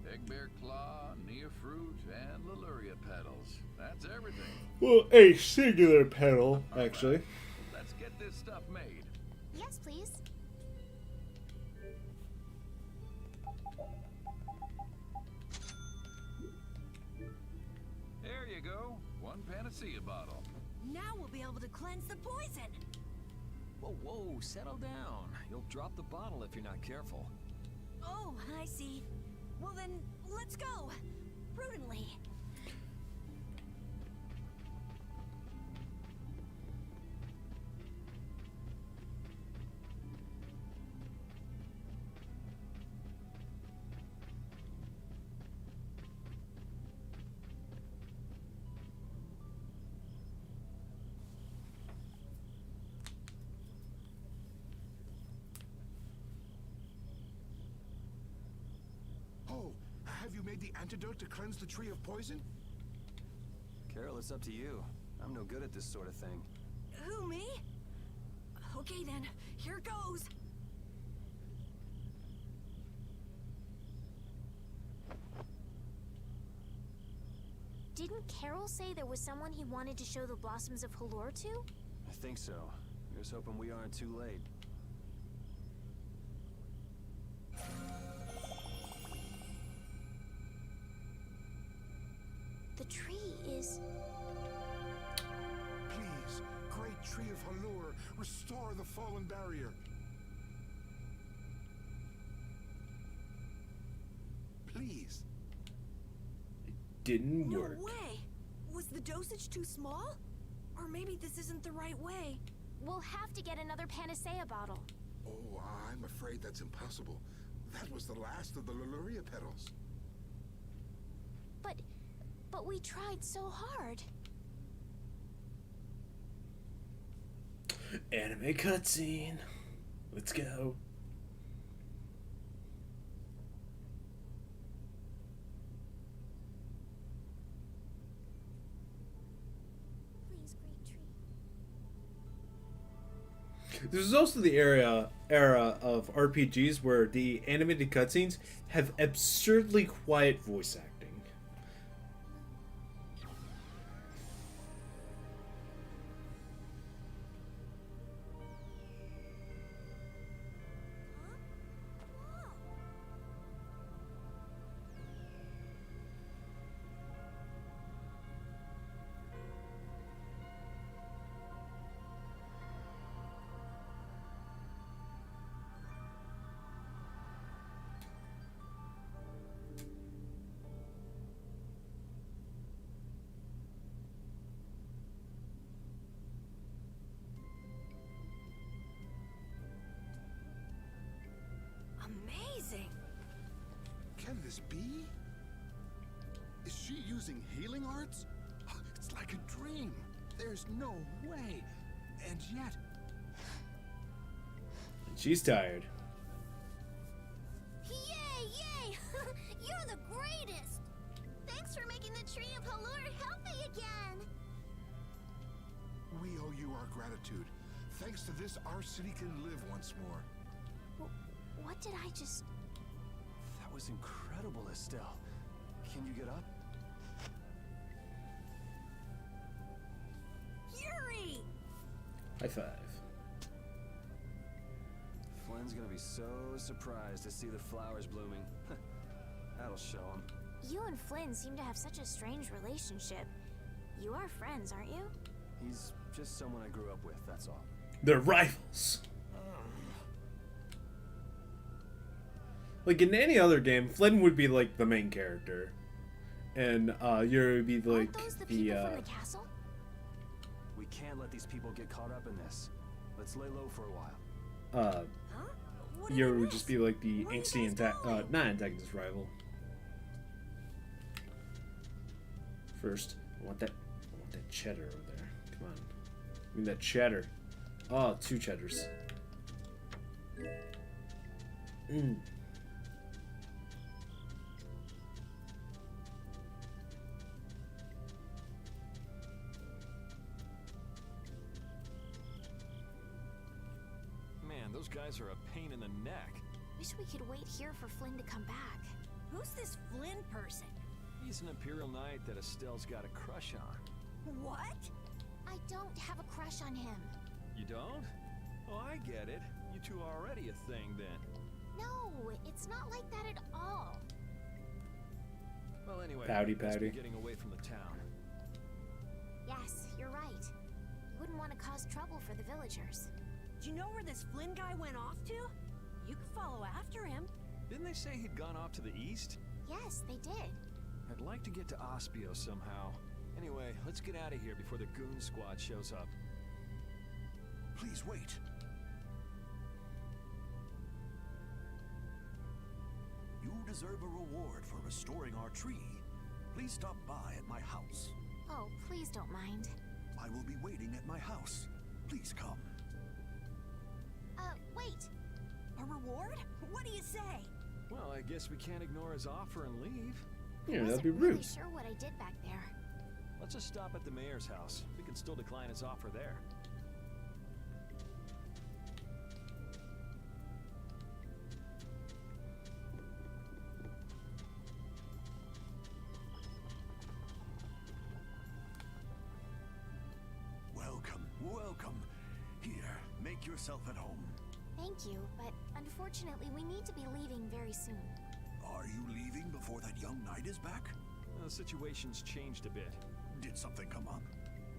Eggbear claw, nia fruit, and Leluria petals. That's everything. Well, a singular petal, actually. Right. Let's get this stuff made. Yes, please. There you go. 1 panacea bottle. Now we'll be able to cleanse the poison. Whoa, whoa, settle down. You'll drop the bottle if you're not careful. Oh, I see. Well then, let's go. Prudently. Oh, have you made the antidote to cleanse the tree of poison? Carol, it's up to you. I'm no good at this sort of thing. Who, me? Okay then, here goes. Didn't Carol say there was someone he wanted to show the blossoms of Halor to? I think so. Here's hoping we aren't too late. The tree is... Please, great tree of Halur, restore the fallen barrier. Please. Didn't No work. way! Was the dosage too small? Or maybe this isn't the right way. We'll have to get another panacea bottle. Oh, I'm afraid that's impossible. That was the last of the Leluria petals. But we tried so hard. Anime cutscene. Let's go. Please, great tree. This is also the era of RPGs where the animated cutscenes have absurdly quiet voice acting. Amazing. Can this be? Is she using healing arts? It's like a dream. There's no way. And yet... She's tired. Yay, yay! You're the greatest! Thanks for making the tree of Halur healthy again! We owe you our gratitude. Thanks to this, our city can live once more. What did I just... That was incredible, Estelle. Can you get up? Yuri! High five. Flynn's gonna be so surprised to see the flowers blooming. That'll show him. You and Flynn seem to have such a strange relationship. You are friends, aren't you? He's just someone I grew up with, that's all. They're rivals. Like in any other game, Flynn would be like the main character, and Yuri would be like Aren't those the people from the castle? We can't let these people get caught up in this. Let's lay low for a while. Yuri would just be like the angsty not antagonist, rival. First, I want that cheddar over there. Come on, I mean that cheddar. Oh, 2 cheddars. Mmm. Man, those guys are a pain in the neck. Wish we could wait here for Flynn to come back. Who's this Flynn person? He's an Imperial Knight that Estelle's got a crush on. What? I don't have a crush on him. You don't? Oh, I get it. You two are already a thing then. No, it's not like that at all. Well, anyway, Pouty, best be pouty. getting away from the town. Yes, you're right. You wouldn't want to cause trouble for the villagers. Do you know where this Flynn guy went off to? You could follow after him. Didn't they say he'd gone off to the east? Yes, they did. I'd like to get to Ospio somehow. Anyway, let's get out of here before the goon squad shows up. Please wait. You deserve a reward for restoring our tree. Please stop by at my house. Oh, please don't mind. I will be waiting at my house. Please come. Wait. A reward? What do you say? Well, I guess we can't ignore his offer and leave. Yeah, I that'd be wasn't really rude. sure what I did back there. Let's just stop at the mayor's house. We can still decline his offer there. Welcome, welcome. Here, make yourself at home. Thank you, but unfortunately we need to be leaving very soon. Are you leaving before that young knight is back? The situation's changed a bit. Did something come up?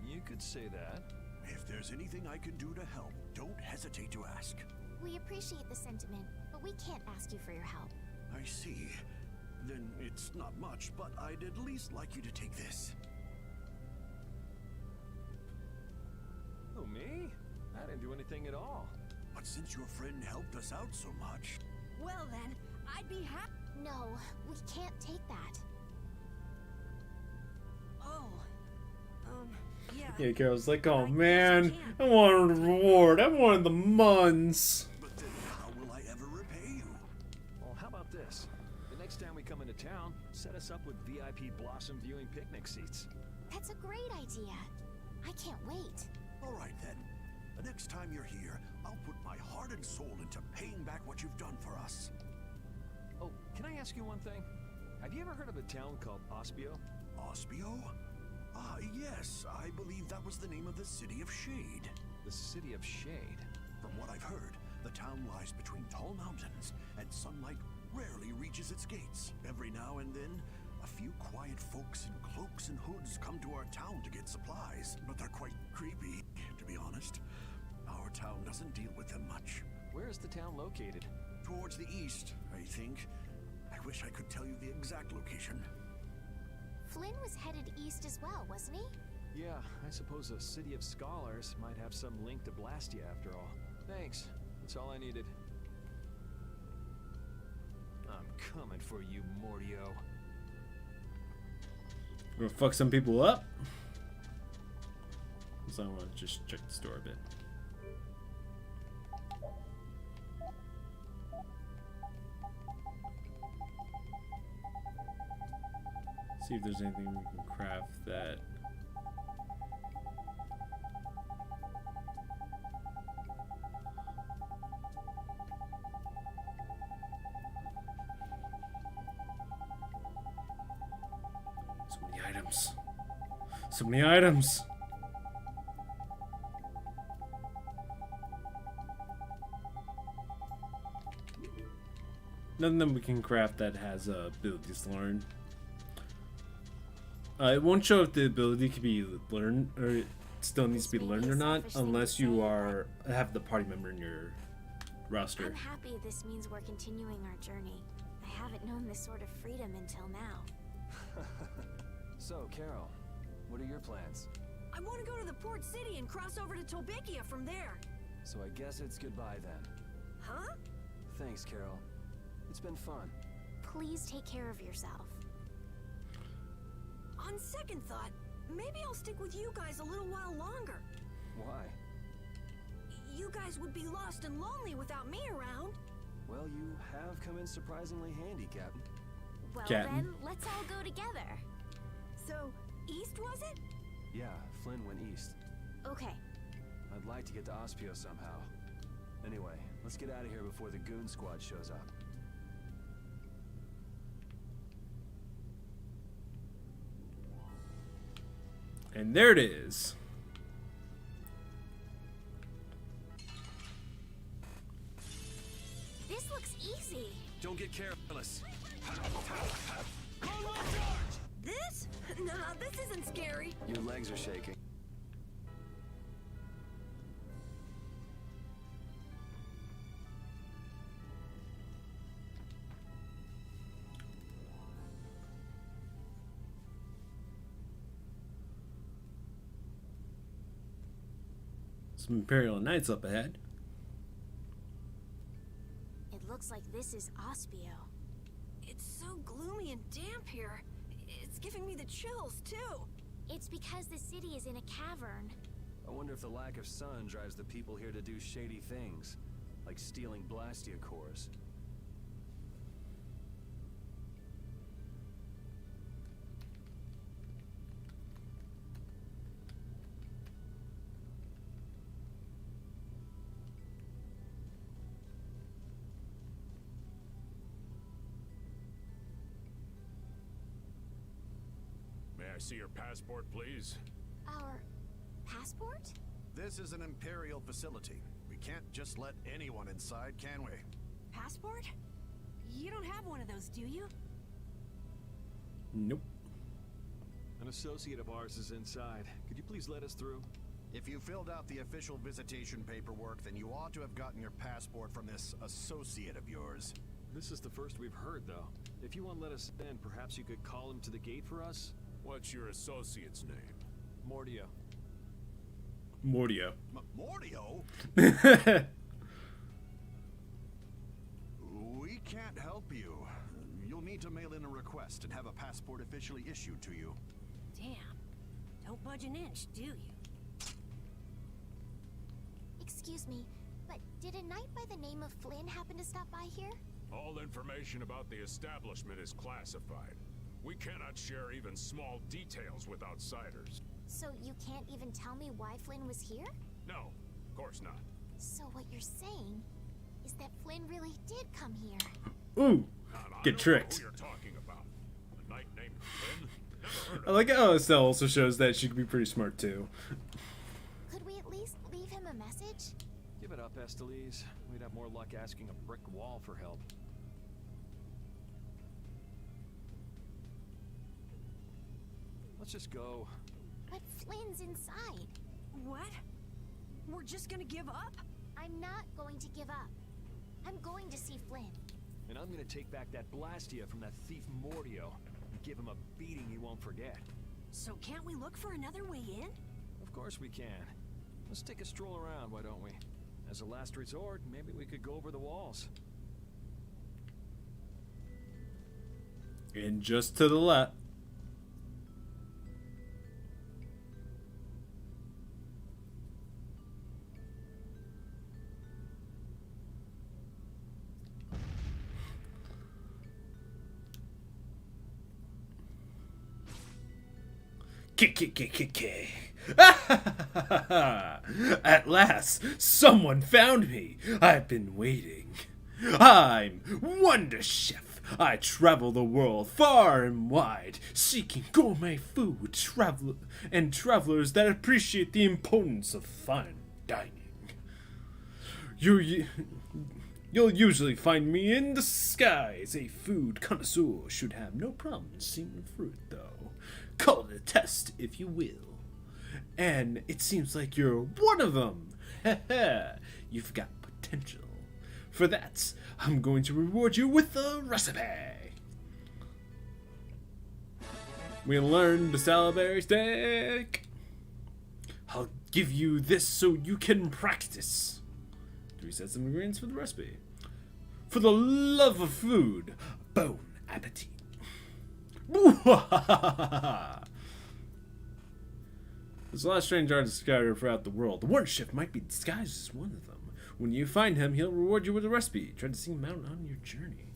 You could say that. If there's anything I can do to help, don't hesitate to ask. We appreciate the sentiment, but we can't ask you for your help. I see. Then it's not much, but I'd at least like you to take this. Oh, me? I didn't do anything at all. But since your friend helped us out so much... Well then, I'd be happy. No, we can't take that. Oh. Yeah. Yeah, Carol's like, oh man, I wanted a reward. I wanted the muns. But then how will I ever repay you? Well, how about this? The next time we come into town, set us up with VIP blossom viewing picnic seats. That's a great idea. I can't wait. All right then. The next time you're here, I'll put my heart and soul into paying back what you've done for us. Oh, can I ask you one thing? Have you ever heard of a town called Ospio? Ospio? Ah, yes. I believe that was the name of the City of Shade. The City of Shade? From what I've heard, the town lies between tall mountains, and sunlight rarely reaches its gates. Every now and then, a few quiet folks in cloaks and hoods come to our town to get supplies, but they're quite creepy, to be honest. Our town doesn't deal with them much. Where is the town located? Towards the east, I think. I wish I could tell you the exact location. Flynn was headed east as well, wasn't he? Yeah, I suppose a City of Scholars might have some link to Blastia after all. Thanks. That's all I needed. I'm coming for you, Mordio. We're gonna fuck some people up. So I want to just check the store a bit. See if there's anything we can craft that. So many items. So many items. None of them we can craft that has abilities to learn. It won't show if the ability can be learned or it still needs to be learned or not, unless you have the party member in your roster. I'm happy this means we're continuing our journey. I haven't known this sort of freedom until now. So, Carol, what are your plans? I want to go to the port city and cross over to Tolbikia from there. So I guess it's goodbye then. Huh? Thanks, Carol. It's been fun. Please take care of yourself. On second thought, maybe I'll stick with you guys a little while longer. Why? You guys would be lost and lonely without me around. Well, you have come in surprisingly handy, Captain. Well Captain. then, let's all go together. So, east was it? Yeah, Flynn went east. Okay. I'd like to get to Ospio somehow. Anyway, let's get out of here before the goon squad shows up. And there it is. This looks easy. Don't get careless. This? Nah, this isn't scary. Your legs are shaking. Some Imperial Knights up ahead. It looks like this is Ospio. It's so gloomy and damp here. It's giving me the chills, too. It's because the city is in a cavern. I wonder if the lack of sun drives the people here to do shady things, like stealing Blastia cores. May I see your passport, please? Our passport? This is an Imperial facility. We can't just let anyone inside, can we? Passport? You don't have one of those, do you? Nope. An associate of ours is inside. Could you please let us through? If you filled out the official visitation paperwork, then you ought to have gotten your passport from this associate of yours. This is the first we've heard, though. If you won't let us in, perhaps you could call him to the gate for us? What's your associate's name? Mordio. Mordio. Mordio? We can't help you. You'll need to mail in a request and have a passport officially issued to you. Damn. Don't budge an inch, do you? Excuse me, but did a knight by the name of Flynn happen to stop by here? All information about the establishment is classified. We cannot share even small details with outsiders. So you can't even tell me why Flynn was here? No, of course not. So what you're saying is that Flynn really did come here. Ooh, get tricked. Who you're talking about? A knight named Flynn? Never heard I of like how Estelle also shows that she could be pretty smart too. Could we at least leave him a message? Give it up, Estelise. We'd have more luck asking a brick wall for help. Let's just go. But Flynn's inside. What? We're just gonna give up? I'm not going to give up. I'm going to see Flynn. And I'm gonna take back that Blastia from that thief Mordio and give him a beating he won't forget. So can't we look for another way in? Of course we can. Let's take a stroll around, why don't we? As a last resort, maybe we could go over the walls. And just to the left. At last, someone found me. I've been waiting. I'm Wonder Chef. I travel the world far and wide, seeking gourmet food, travelers that appreciate the importance of fine dining. You'll usually find me in the skies. A food connoisseur should have no problem seeing fruit, though. Call it a test, if you will. And it seems like you're one of them. You've got potential. For that, I'm going to reward you with a recipe. We learned the salivary steak. I'll give you this so you can practice. 3 sets of ingredients for the recipe. For the love of food, bon appetit. There's a lot of strange artists scattered throughout the world. The Wonder Chef might be disguised as one of them. When you find him, he'll reward you with a recipe. Try to see him out on your journey.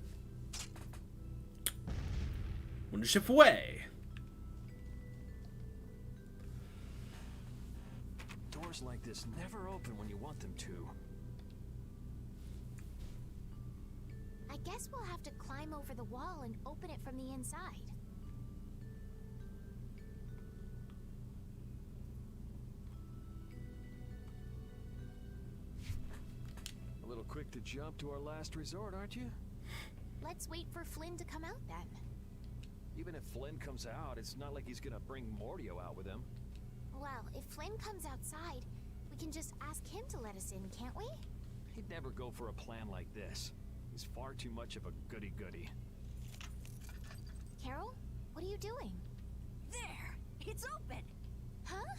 Wonder Chef away! Doors like this never open when you want them to. I guess we'll have to climb over the wall and open it from the inside. A little quick to jump to our last resort, aren't you? Let's wait for Flynn to come out then. Even if Flynn comes out, it's not like he's gonna bring Mordio out with him. Well, if Flynn comes outside, we can just ask him to let us in, can't we? He'd never go for a plan like this. He's far too much of a goody-goody. Carol, what are you doing? There! It's open! Huh?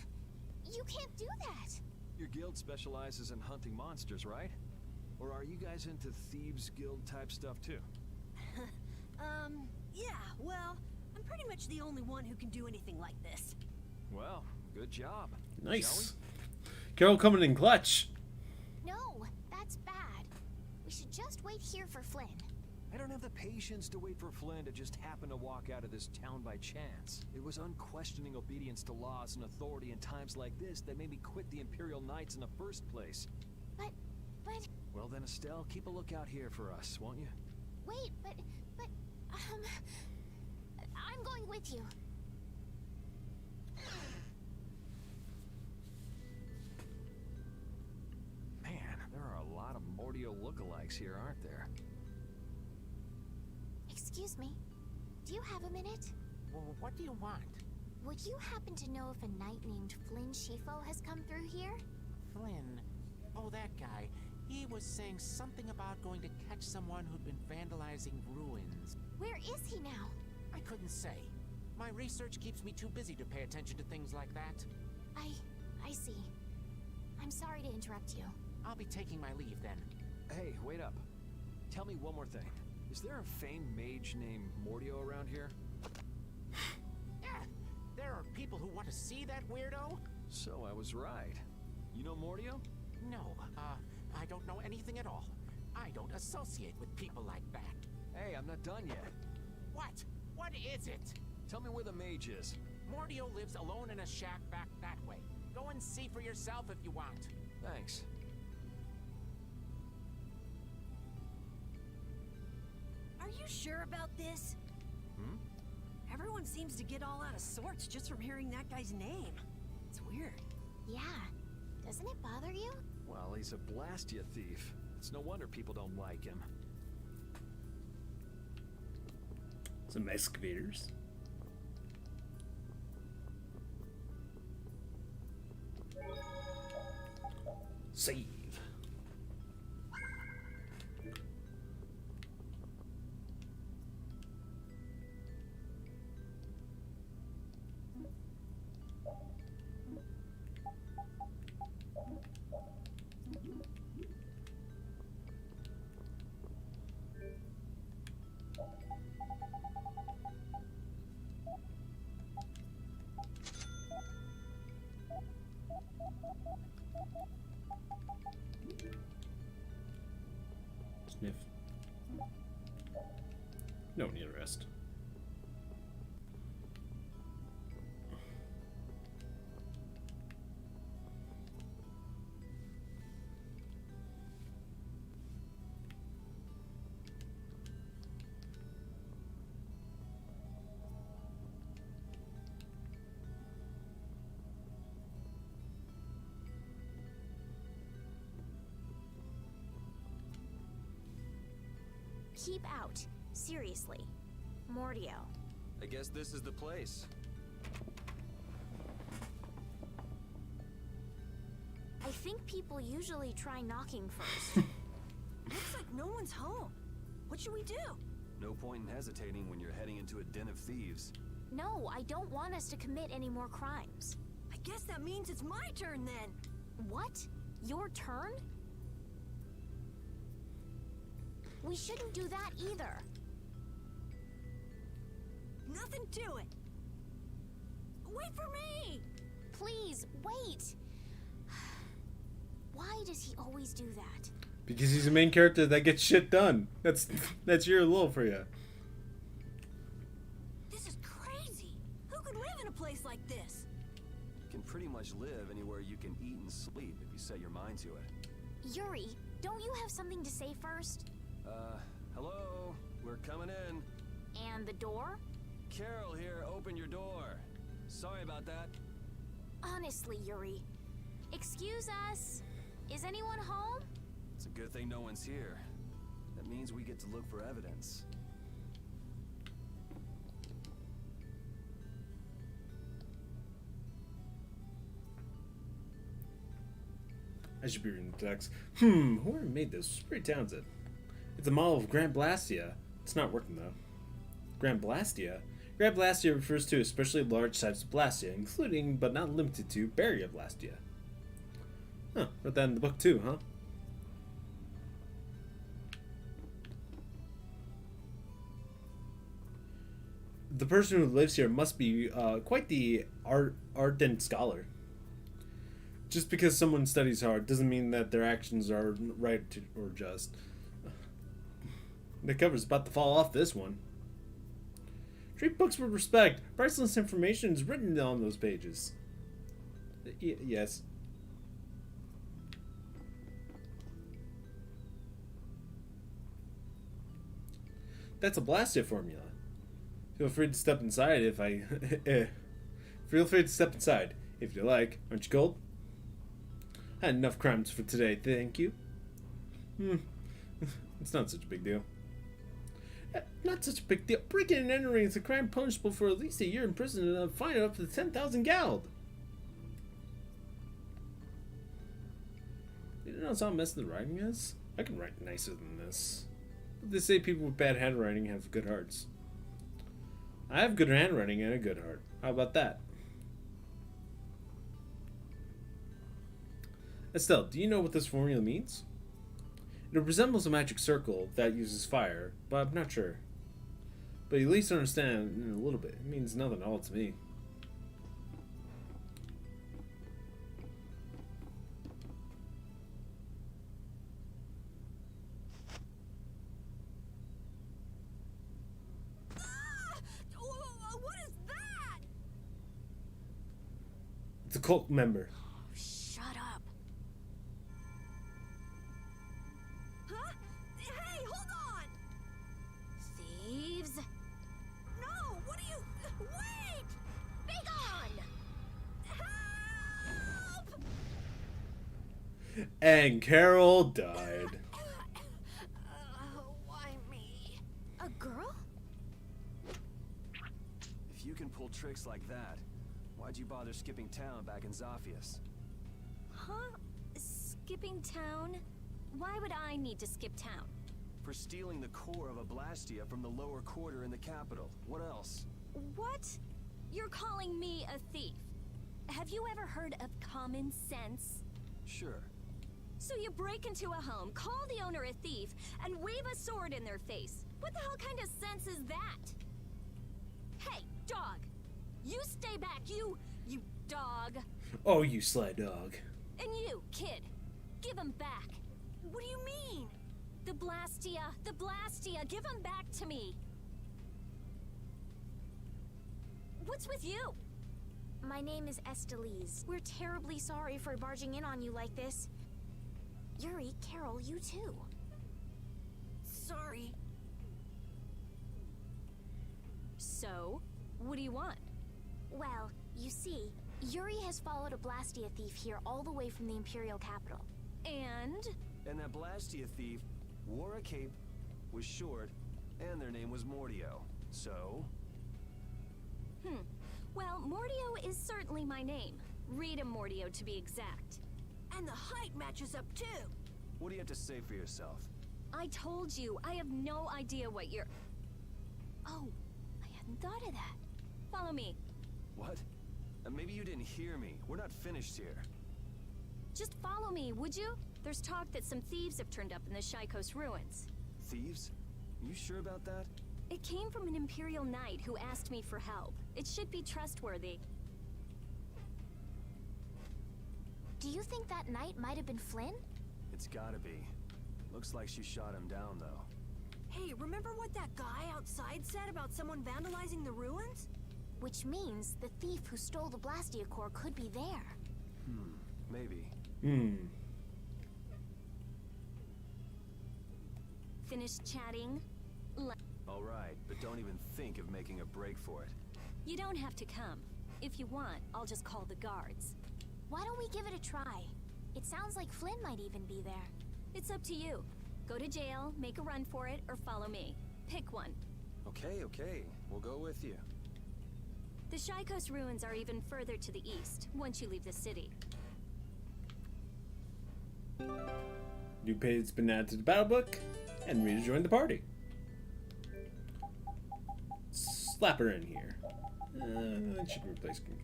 You can't do that! Your guild specializes in hunting monsters, right? Or are you guys into Thieves Guild type stuff too? Yeah, well, I'm pretty much the only one who can do anything like this. Well, good job. Nice. Carol coming in clutch. No, that's bad. We should just wait here for Flynn. I don't have the patience to wait for Flynn to just happen to walk out of this town by chance. It was unquestioning obedience to laws and authority in times like this that made me quit the Imperial Knights in the first place. But... Well then, Estelle, keep a lookout here for us, won't you? Wait, I'm going with you. Man, there are a lot of Mordio lookalikes here, aren't there? Excuse me. Do you have a minute? Well, what do you want? Would you happen to know if a knight named Flynn Shifo has come through here? Flynn? Oh, that guy. He was saying something about going to catch someone who'd been vandalizing ruins. Where is he now? I couldn't say. My research keeps me too busy to pay attention to things like that. I see. I'm sorry to interrupt you. I'll be taking my leave then. Hey, wait up. Tell me one more thing. Is there a famed mage named Mordio around here? There are people who want to see that weirdo? So I was right. You know Mordio? No, I don't know anything at all. I don't associate with people like that. Hey, I'm not done yet. What? What is it? Tell me where the mage is. Mordio lives alone in a shack back that way. Go and see for yourself if you want. Thanks. you sure about this? Hmm? Everyone seems to get all out of sorts just from hearing that guy's name. It's weird. Yeah. Doesn't it bother you? Well, he's a Blastia thief. It's no wonder people don't like him. Some excavators. Save. Sniff. No need to rest. Keep out. Seriously. Mordio. I guess this is the place. I think people usually try knocking first. Looks like no one's home. What should we do? No point in hesitating when you're heading into a den of thieves. No, I don't want us to commit any more crimes. I guess that means it's my turn then. What? Your turn? We shouldn't do that either. Nothing to it. Wait for me! Please, wait! Why does he always do that? Because he's the main character that gets shit done. That's your lull for you. This is crazy. Who could live in a place like this? You can pretty much live anywhere you can eat and sleep if you set your mind to it. Yuri, don't you have something to say first? Hello? We're coming in. And the door? Carol here, open your door. Sorry about that. Honestly, Yuri. Excuse us. Is anyone home? It's a good thing no one's here. That means we get to look for evidence. I should be reading the text. Whoever made this was pretty talented. It's a model of Grand Blastia. It's not working though. Grand Blastia? Grand Blastia refers to especially large types of Blastia, including but not limited to Barrier Blastia. Huh, wrote that in the book too, huh? The person who lives here must be quite the ardent scholar. Just because someone studies hard doesn't mean that their actions are right or just. The cover's about to fall off this one. Treat books with respect. Priceless information is written on those pages. Yes. That's a Blastia formula. Feel free to step inside if I... Feel free to step inside if you like. Aren't you cold? I had enough crimes for today, thank you. It's not such a big deal. Not such a big deal. Breaking and entering is a crime punishable for at least a year in prison and a fine up to 10,000 gald. You know how messy the writing is? I can write nicer than this. But they say people with bad handwriting have good hearts. I have good handwriting and a good heart. How about that? Estelle, do you know what this formula means? It resembles a magic circle that uses fire, but I'm not sure. But you at least understand in a little bit. It means nothing at all to me. What is that? It's a cult member. Shut up. Huh? Hey, hold on! And Carol died. Why me? A girl? If you can pull tricks like that, why'd you bother skipping town back in Zophius? Huh? Skipping town? Why would I need to skip town? For stealing the core of a Blastia from the lower quarter in the capital. What else? What? You're calling me a thief? Have you ever heard of common sense? Sure. So you break into a home, call the owner a thief, and wave a sword in their face. What the hell kind of sense is that? Hey, dog! You stay back, you dog! Oh, you sly dog. And you, kid, give him back. What do you mean? The Blastia, give him back to me. What's with you? My name is Estelise. We're terribly sorry for barging in on you like this. Yuri, Carol, you too. Sorry. So, what do you want? Well, you see, Yuri has followed a Blastia thief here all the way from the Imperial capital. And? And that Blastia thief wore a cape, was short, and their name was Mordio. So? Well, Mordio is certainly my name. Rita Mordio, to be exact. And the height matches up too. What do you have to say for yourself? I told you, I have no idea what you're... Oh, I hadn't thought of that. Follow me. What? Maybe you didn't hear me. We're not finished here. Just follow me, would you? There's talk that some thieves have turned up in the Shikos ruins. Thieves? You sure about that? It came from an Imperial Knight who asked me for help. It should be trustworthy. Do you think that knight might have been Flynn? It's gotta be. Looks like she shot him down, though. Hey, remember what that guy outside said about someone vandalizing the ruins? Which means the thief who stole the Blastia core could be there. Maybe. Finished chatting? All right, but don't even think of making a break for it. You don't have to come. If you want, I'll just call the guards. Why don't we give it a try? It sounds like Flynn might even be there. It's up to you. Go to jail, make a run for it, or follow me. Pick one. Okay. We'll go with you. The Shikos ruins are even further to the east, once you leave the city. New page's been added to the battle book, and Rita joined the party. Slap her in here. I should replace Pete.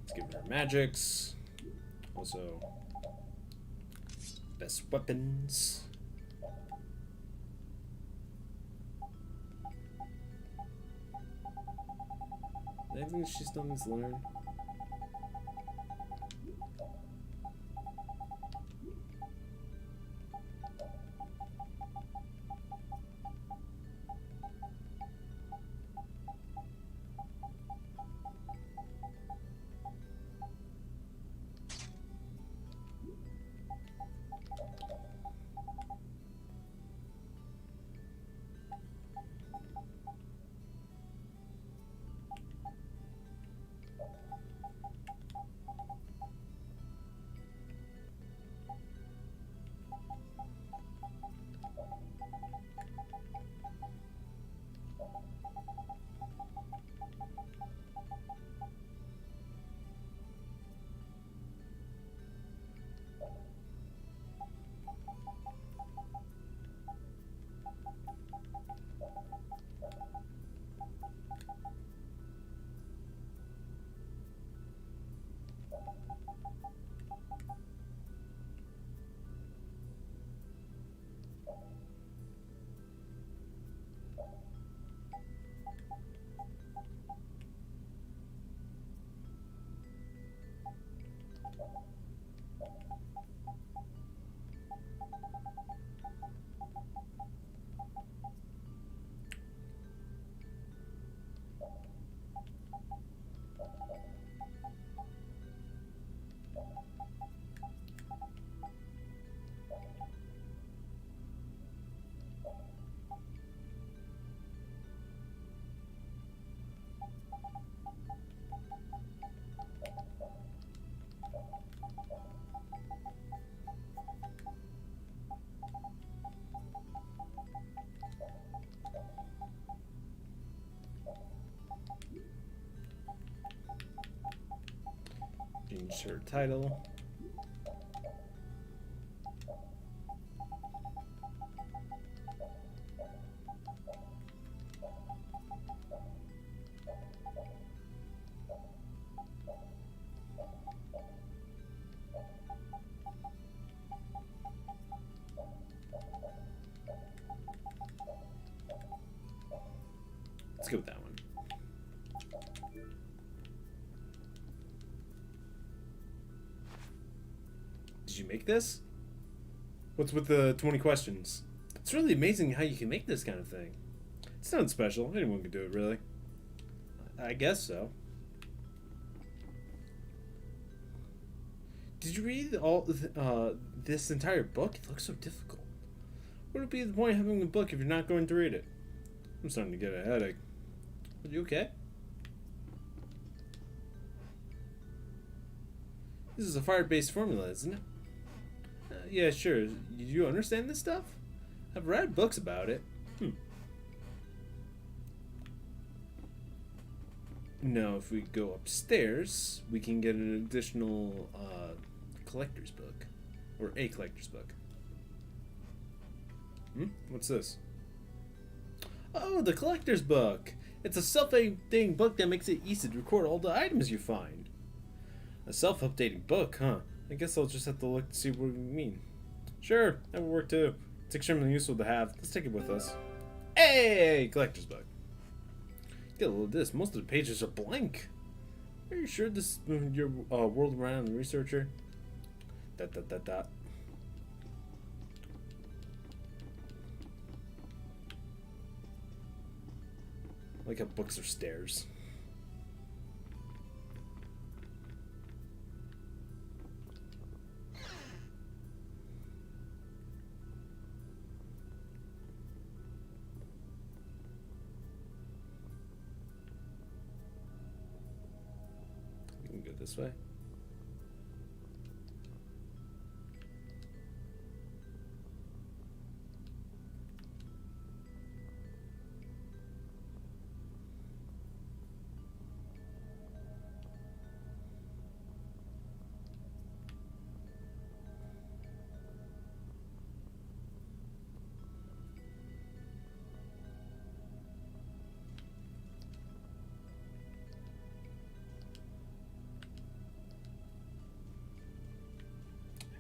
Let's give her magics. Also, best weapons. Anything she still needs to learn? Sure, title. Let's go with that one. Did you make this? What's with the 20 questions? It's really amazing how you can make this kind of thing. It sounds special. Anyone can do it, really. I guess so. Did you read all this entire book? It looks so difficult. What would be the point of having a book if you're not going to read it? I'm starting to get a headache. Are you okay? This is a fire-based formula, isn't it? Yeah, sure. You understand this stuff? I've read books about it. Now, if we go upstairs, we can get an additional collector's book. Or a collector's book. What's this? Oh, the collector's book! It's a self-updating book that makes it easy to record all the items you find. A self-updating book, huh? I guess I'll just have to look to see what we mean. Sure, that would work too. It's extremely useful to have. Let's take it with us. Hey! Collector's book. Get a load of this. Most of the pages are blank. Are you sure this is your world around researcher? ... Like how books are stairs. We can go this way.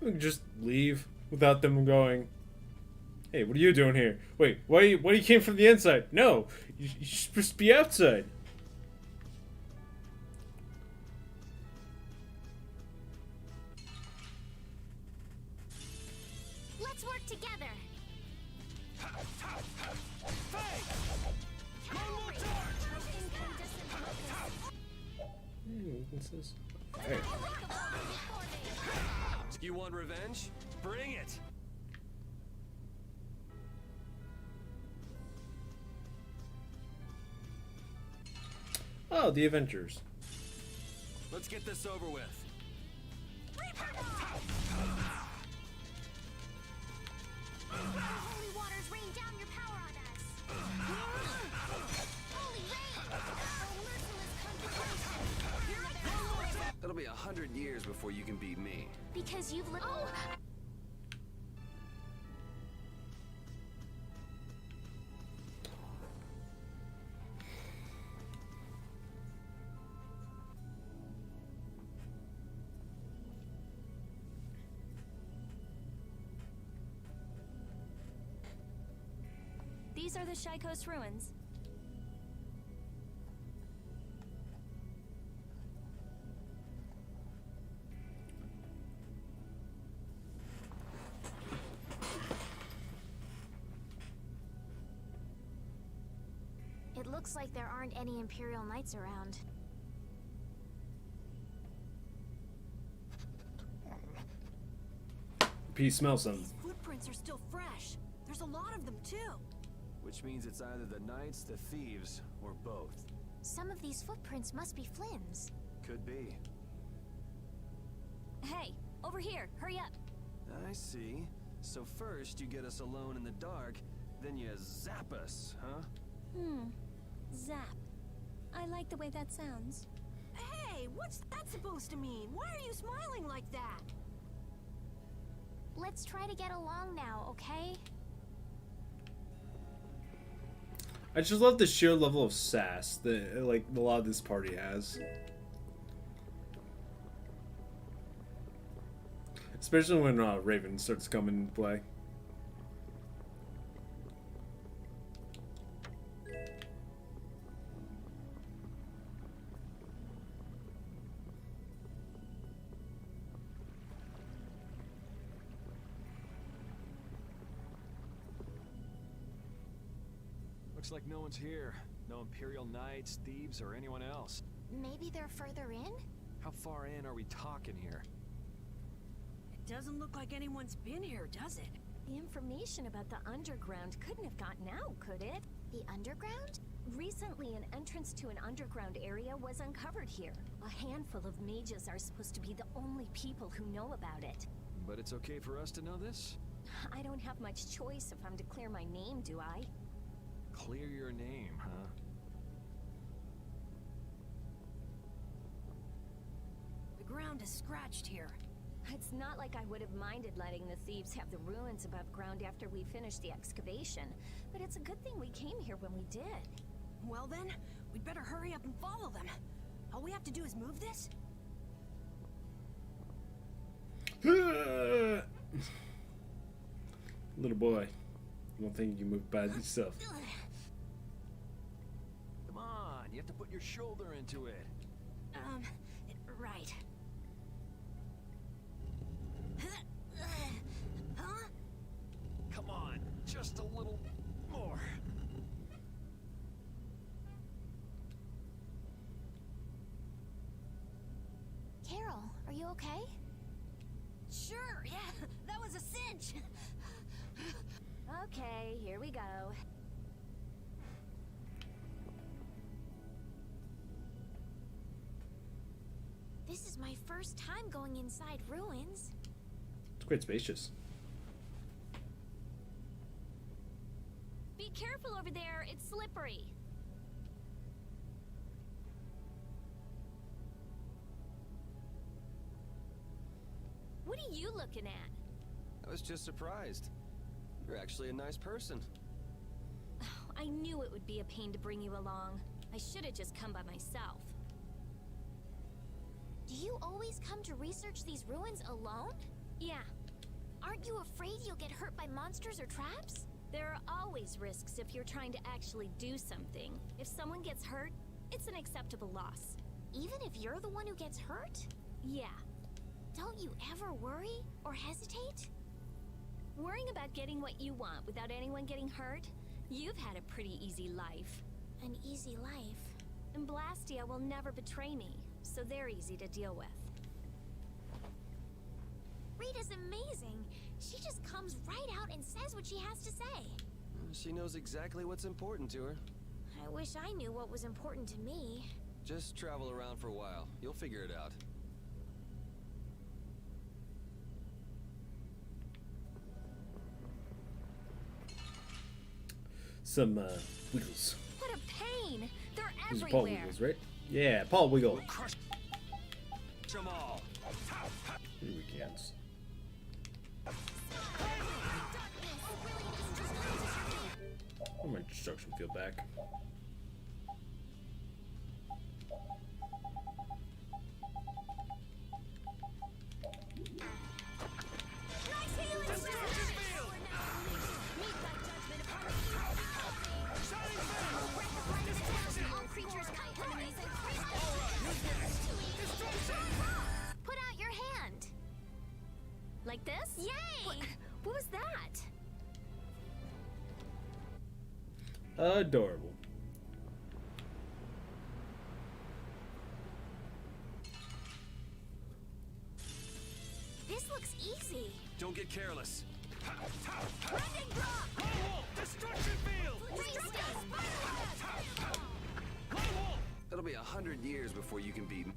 We can just leave without them going, hey, what are you doing here? Wait, why you came from the inside? No, you're supposed to be outside. Let's work together. What's this? Hey. You want revenge? Bring it! Oh, the Avengers. Let's get this over with. Holy waters, rain down your power on us. Holy rain! Merciless. It'll be 100 years before you can beat me. Because you've lived. Oh! These are the Shy Coast ruins. It looks like there aren't any Imperial Knights around. P smells something. These footprints are still fresh. There's a lot of them too. Which means it's either the knights, the thieves, or both. Some of these footprints must be Flynn's. Could be. Hey, over here, hurry up. I see. So first you get us alone in the dark, then you zap us, huh? Zap. I like the way that sounds. Hey, What's that supposed to mean? Why are you smiling like that? Let's try to get along now, okay? I just love the sheer level of sass that like a lot of this party has. Especially when Raven starts coming into play. Looks like no one's here. No Imperial Knights, thieves, or anyone else. Maybe they're further in? How far in are we talking here? It doesn't look like anyone's been here, does it? The information about the underground couldn't have gotten out, could it? The underground? Recently, an entrance to an underground area was uncovered here. A handful of mages are supposed to be the only people who know about it. But it's okay for us to know this? I don't have much choice if I'm to clear my name, do I? Clear your name, huh? The ground is scratched here. It's not like I would have minded letting the thieves have the ruins above ground after we finished the excavation, but it's a good thing we came here when we did. Well then, we'd better hurry up and follow them. All we have to do is move this? Little boy, I don't think you can move by yourself. Come on, you have to put your shoulder into it. Right. Huh? Come on, just a little more. Carol, are you okay? Sure, yeah, that was a cinch. Okay, here we go. This is my first time going inside ruins. It's quite spacious. Be careful over there, it's slippery. What are you looking at? I was just surprised. You're actually a nice person. I knew it would be a pain to bring you along. I should have just come by myself. Do you always come to research these ruins alone? Yeah. Aren't you afraid you'll get hurt by monsters or traps? There are always risks if you're trying to actually do something. If someone gets hurt, it's an acceptable loss. Even if you're the one who gets hurt? Yeah. Don't you ever worry or hesitate? Worrying about getting what you want without anyone getting hurt? You've had a pretty easy life. An easy life? And Blastia will never betray me, so they're easy to deal with. Rita's amazing. She just comes right out and says what she has to say. She knows exactly what's important to her. I wish I knew what was important to me. Just travel around for a while. You'll figure it out. Some wiggles. What a pain! They're These are everywhere. Paul Wiggles, right? Yeah, Paul Wiggle. Crush them all. Here we can. Oh, my destruction field back. Put out your hand. Like this? Yay! What was that? Adorable. This looks easy. Don't get careless. Rending drop! Lone Wolf! Destruction field! It'll be 100 years before you can beat me.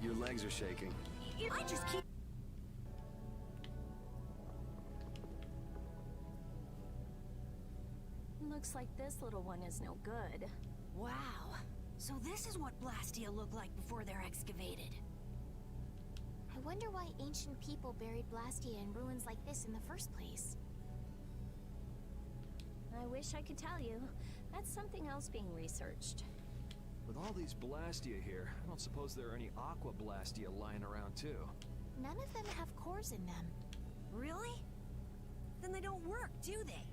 Your legs are shaking. I just keep... Looks like this little one is no good. Wow. So this is what Blastia looked like before they're excavated. I wonder why ancient people buried Blastia in ruins like this in the first place. I wish I could tell you. That's something else being researched. With all these Blastia here, I don't suppose there are any Aqua Blastia lying around too. None of them have cores in them. Really? Then they don't work, do they?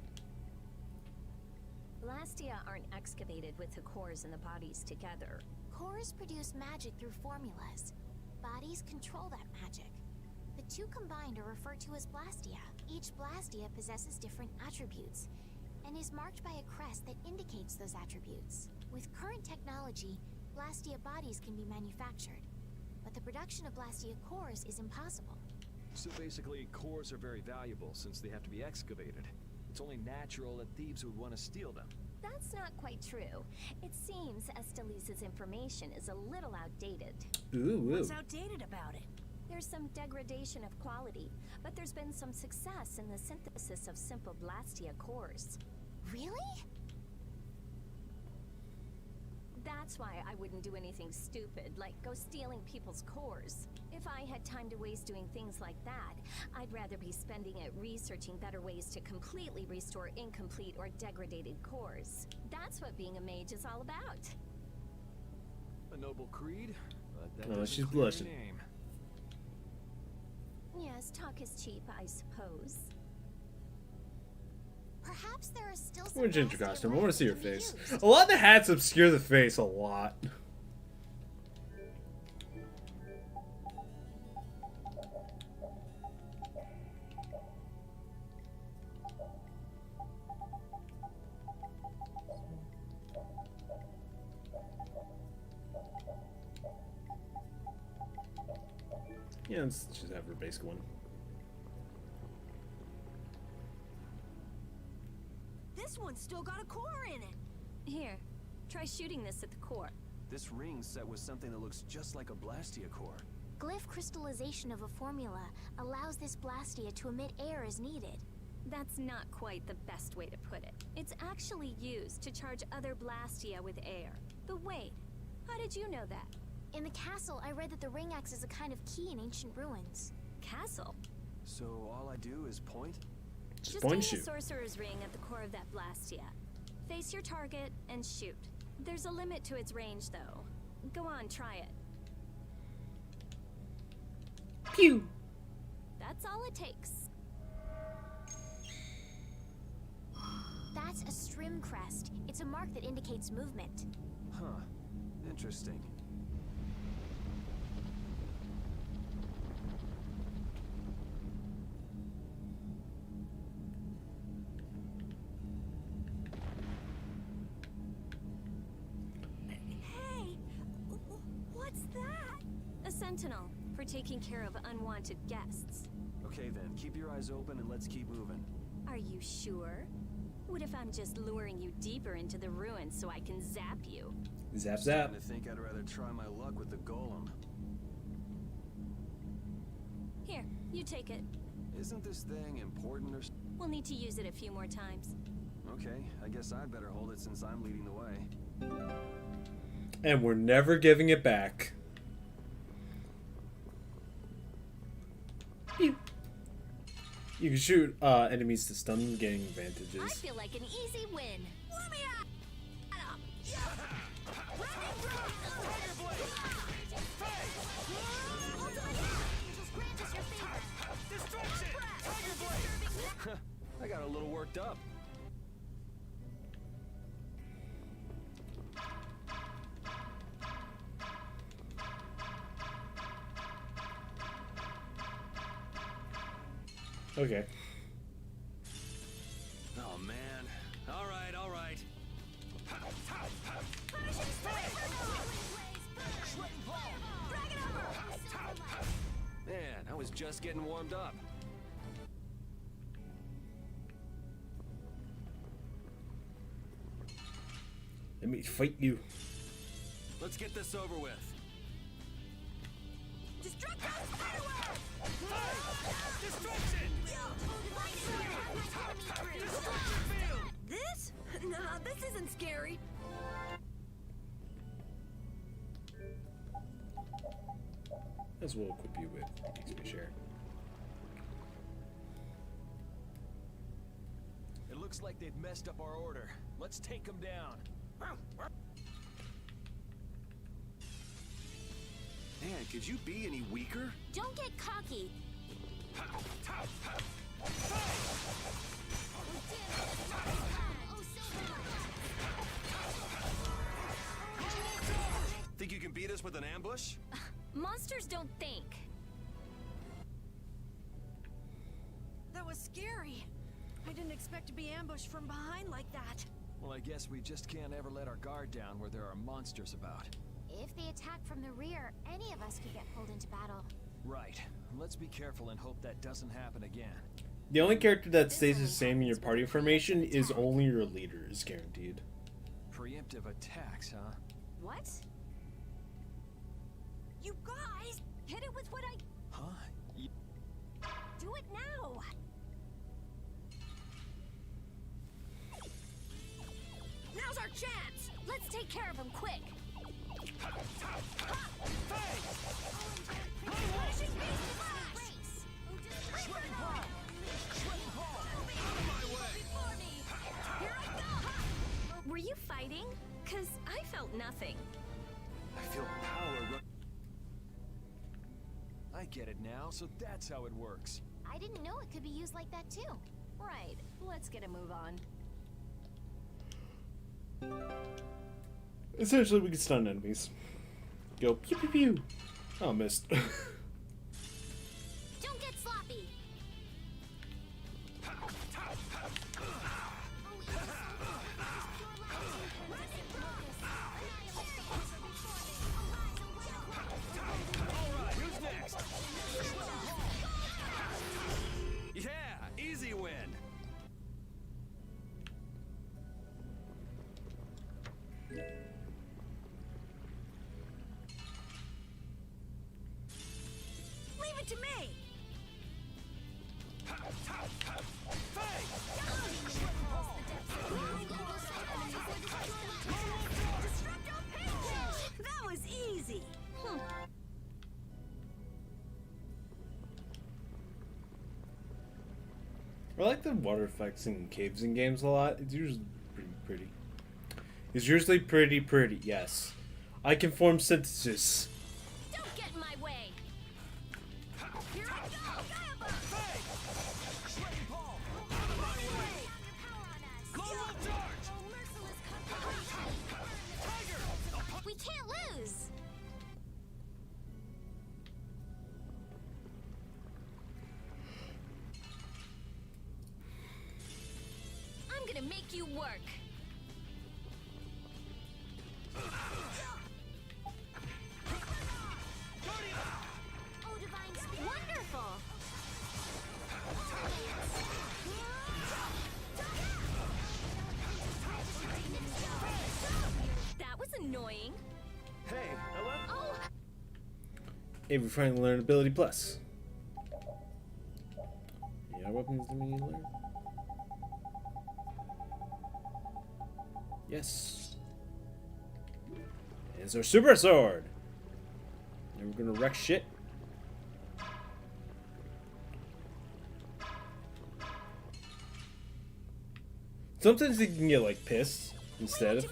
Blastia aren't excavated with the cores and the bodies together. Cores produce magic through formulas. Bodies control that magic. The two combined are referred to as Blastia. Each Blastia possesses different attributes and is marked by a crest that indicates those attributes. With current technology, Blastia bodies can be manufactured, but the production of Blastia cores is impossible. So basically, cores are very valuable since they have to be excavated. It's only natural that thieves would want to steal them. That's not quite true. It seems Estelise's information is a little outdated. Ooh. What's outdated about it? There's some degradation of quality, but there's been some success in the synthesis of simple Blastia cores. Really? That's why I wouldn't do anything stupid, like go stealing people's cores. If I had time to waste doing things like that, I'd rather be spending it researching better ways to completely restore incomplete or degraded cores. That's what being a mage is all about. A noble creed, but that Oh, doesn't she's clear your blushing. name. Yes, talk is cheap, I suppose. Perhaps there are still some We're ginger Blastia costume. I want to left see her that can be face. used. A lot of the hats obscure the face a lot. Yeah, let's just have her basic one. This one's still got a core in it. Here, try shooting this at the core. This ring's set with something that looks just like a Blastia core. Glyph crystallization of a formula allows this Blastia to emit air as needed. That's not quite the best way to put it. It's actually used to charge other Blastia with air. But wait, how did you know that? In the castle, I read that the ring acts as a kind of key in ancient ruins. Castle? So all I do is point? Just point aim shoot. the sorcerer's ring at the core of that Blastia. Face your target and shoot. There's a limit to its range, though. Go on, try it. Pew! That's all it takes. That's a strim crest. It's a mark that indicates movement. Huh. Interesting. Hey! What's that? A sentinel, for taking care of unwanted guests. Okay then, keep your eyes open and let's keep moving. Are you sure? What if I'm just luring you deeper into the ruins so I can zap you? Zap Starting zap. to think I'd rather try my luck with the golem. Here, you take it. Isn't this thing important or We'll need to use it a few more times. Okay, I guess I'd better hold it since I'm leading the way. And we're never giving it back. Pew. You can shoot enemies to stun them, getting I advantages. feel like an easy win. Let me at him! I got a little worked up. Okay. Oh man. Alright, alright. Man, I was just getting warmed up. Let me fight you. Let's get this over with. Destructo Spiderweb! Destruction! This? Nah, this isn't scary. As well equip you with XP share. It looks like they've messed up our order. Let's take them down. Man, could you be any weaker? Don't get cocky. Think you can beat us with an ambush? Monsters don't think. That was scary. I didn't expect to be ambushed from behind like that. Well, I guess we just can't ever let our guard down where there are monsters about. If they attack from the rear, any of us could get pulled into battle. Right. Let's be careful and hope that doesn't happen again. The only character that stays the same in your party formation is only your leader, is guaranteed. Preemptive attacks, huh? What? You guys! Hit it with what I... Huh? Do it now! Now's our chance! Let's take care of him quick! Were you fighting? 'Cause I felt nothing. I feel power. I get it now, so that's how it works. I didn't know it could be used like that too. Right, let's get a move on. Essentially, we can stun enemies. Go pew pew pew. Oh, missed. Don't get sloppy. Alright, who's next? Yeah, easy win. Leave it to me! That was easy! I like the water effects in caves and games a lot. It's usually pretty pretty. It's usually pretty, yes. I can form sentences. Don't get in my way! Here I go! We can't lose. I'm gonna make you work! Oh, divine spirit. Wonderful! That was annoying. Hey, hello? Oh! Avery Frank Learn Ability Plus. Yeah, weapons do we learn? Yes. It's our super sword. And we're gonna wreck shit. Sometimes you can get like pissed instead of.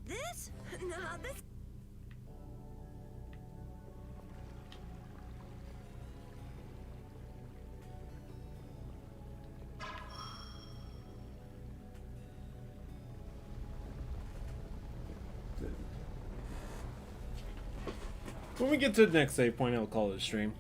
This? Nah, this... When we get to the next save point, I'll call it a stream.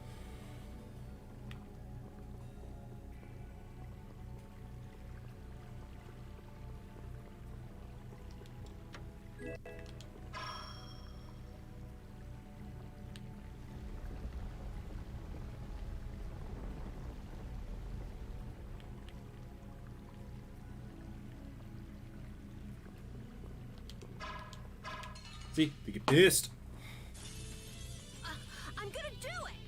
See, they get pissed. I'm gonna do it!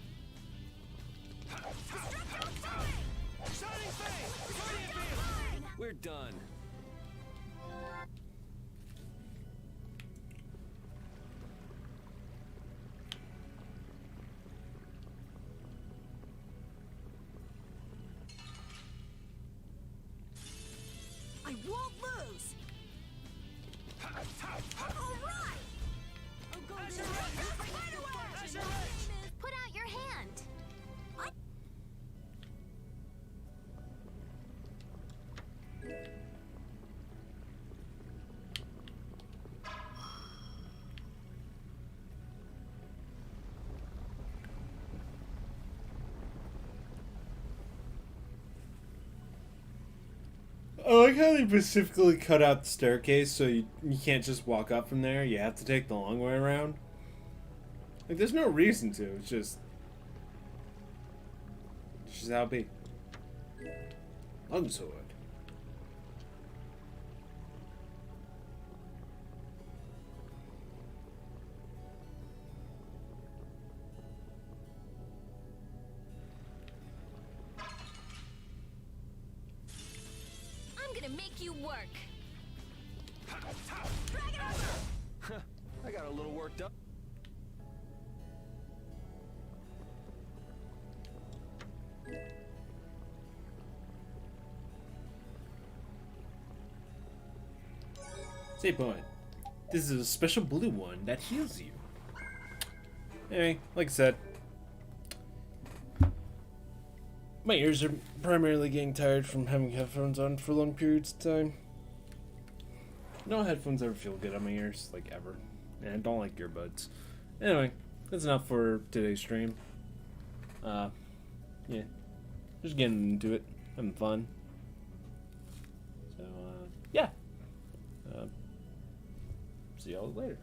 We're done. I won't lose! Alright! Put out your hand. I like how they specifically cut out the staircase so you can't just walk up from there. You have to take the long way around. Like, there's no reason to. It's just how it be. Longsword. I'm gonna make you work. I got a little worked up. Save point. This is a special blue one that heals you. Anyway, like I said, my ears are primarily getting tired from having headphones on for long periods of time. No headphones ever feel good on my ears, like ever. And I don't like earbuds. Anyway, that's enough for today's stream. Yeah. Just getting into it. Having fun. So, yeah. See y'all later.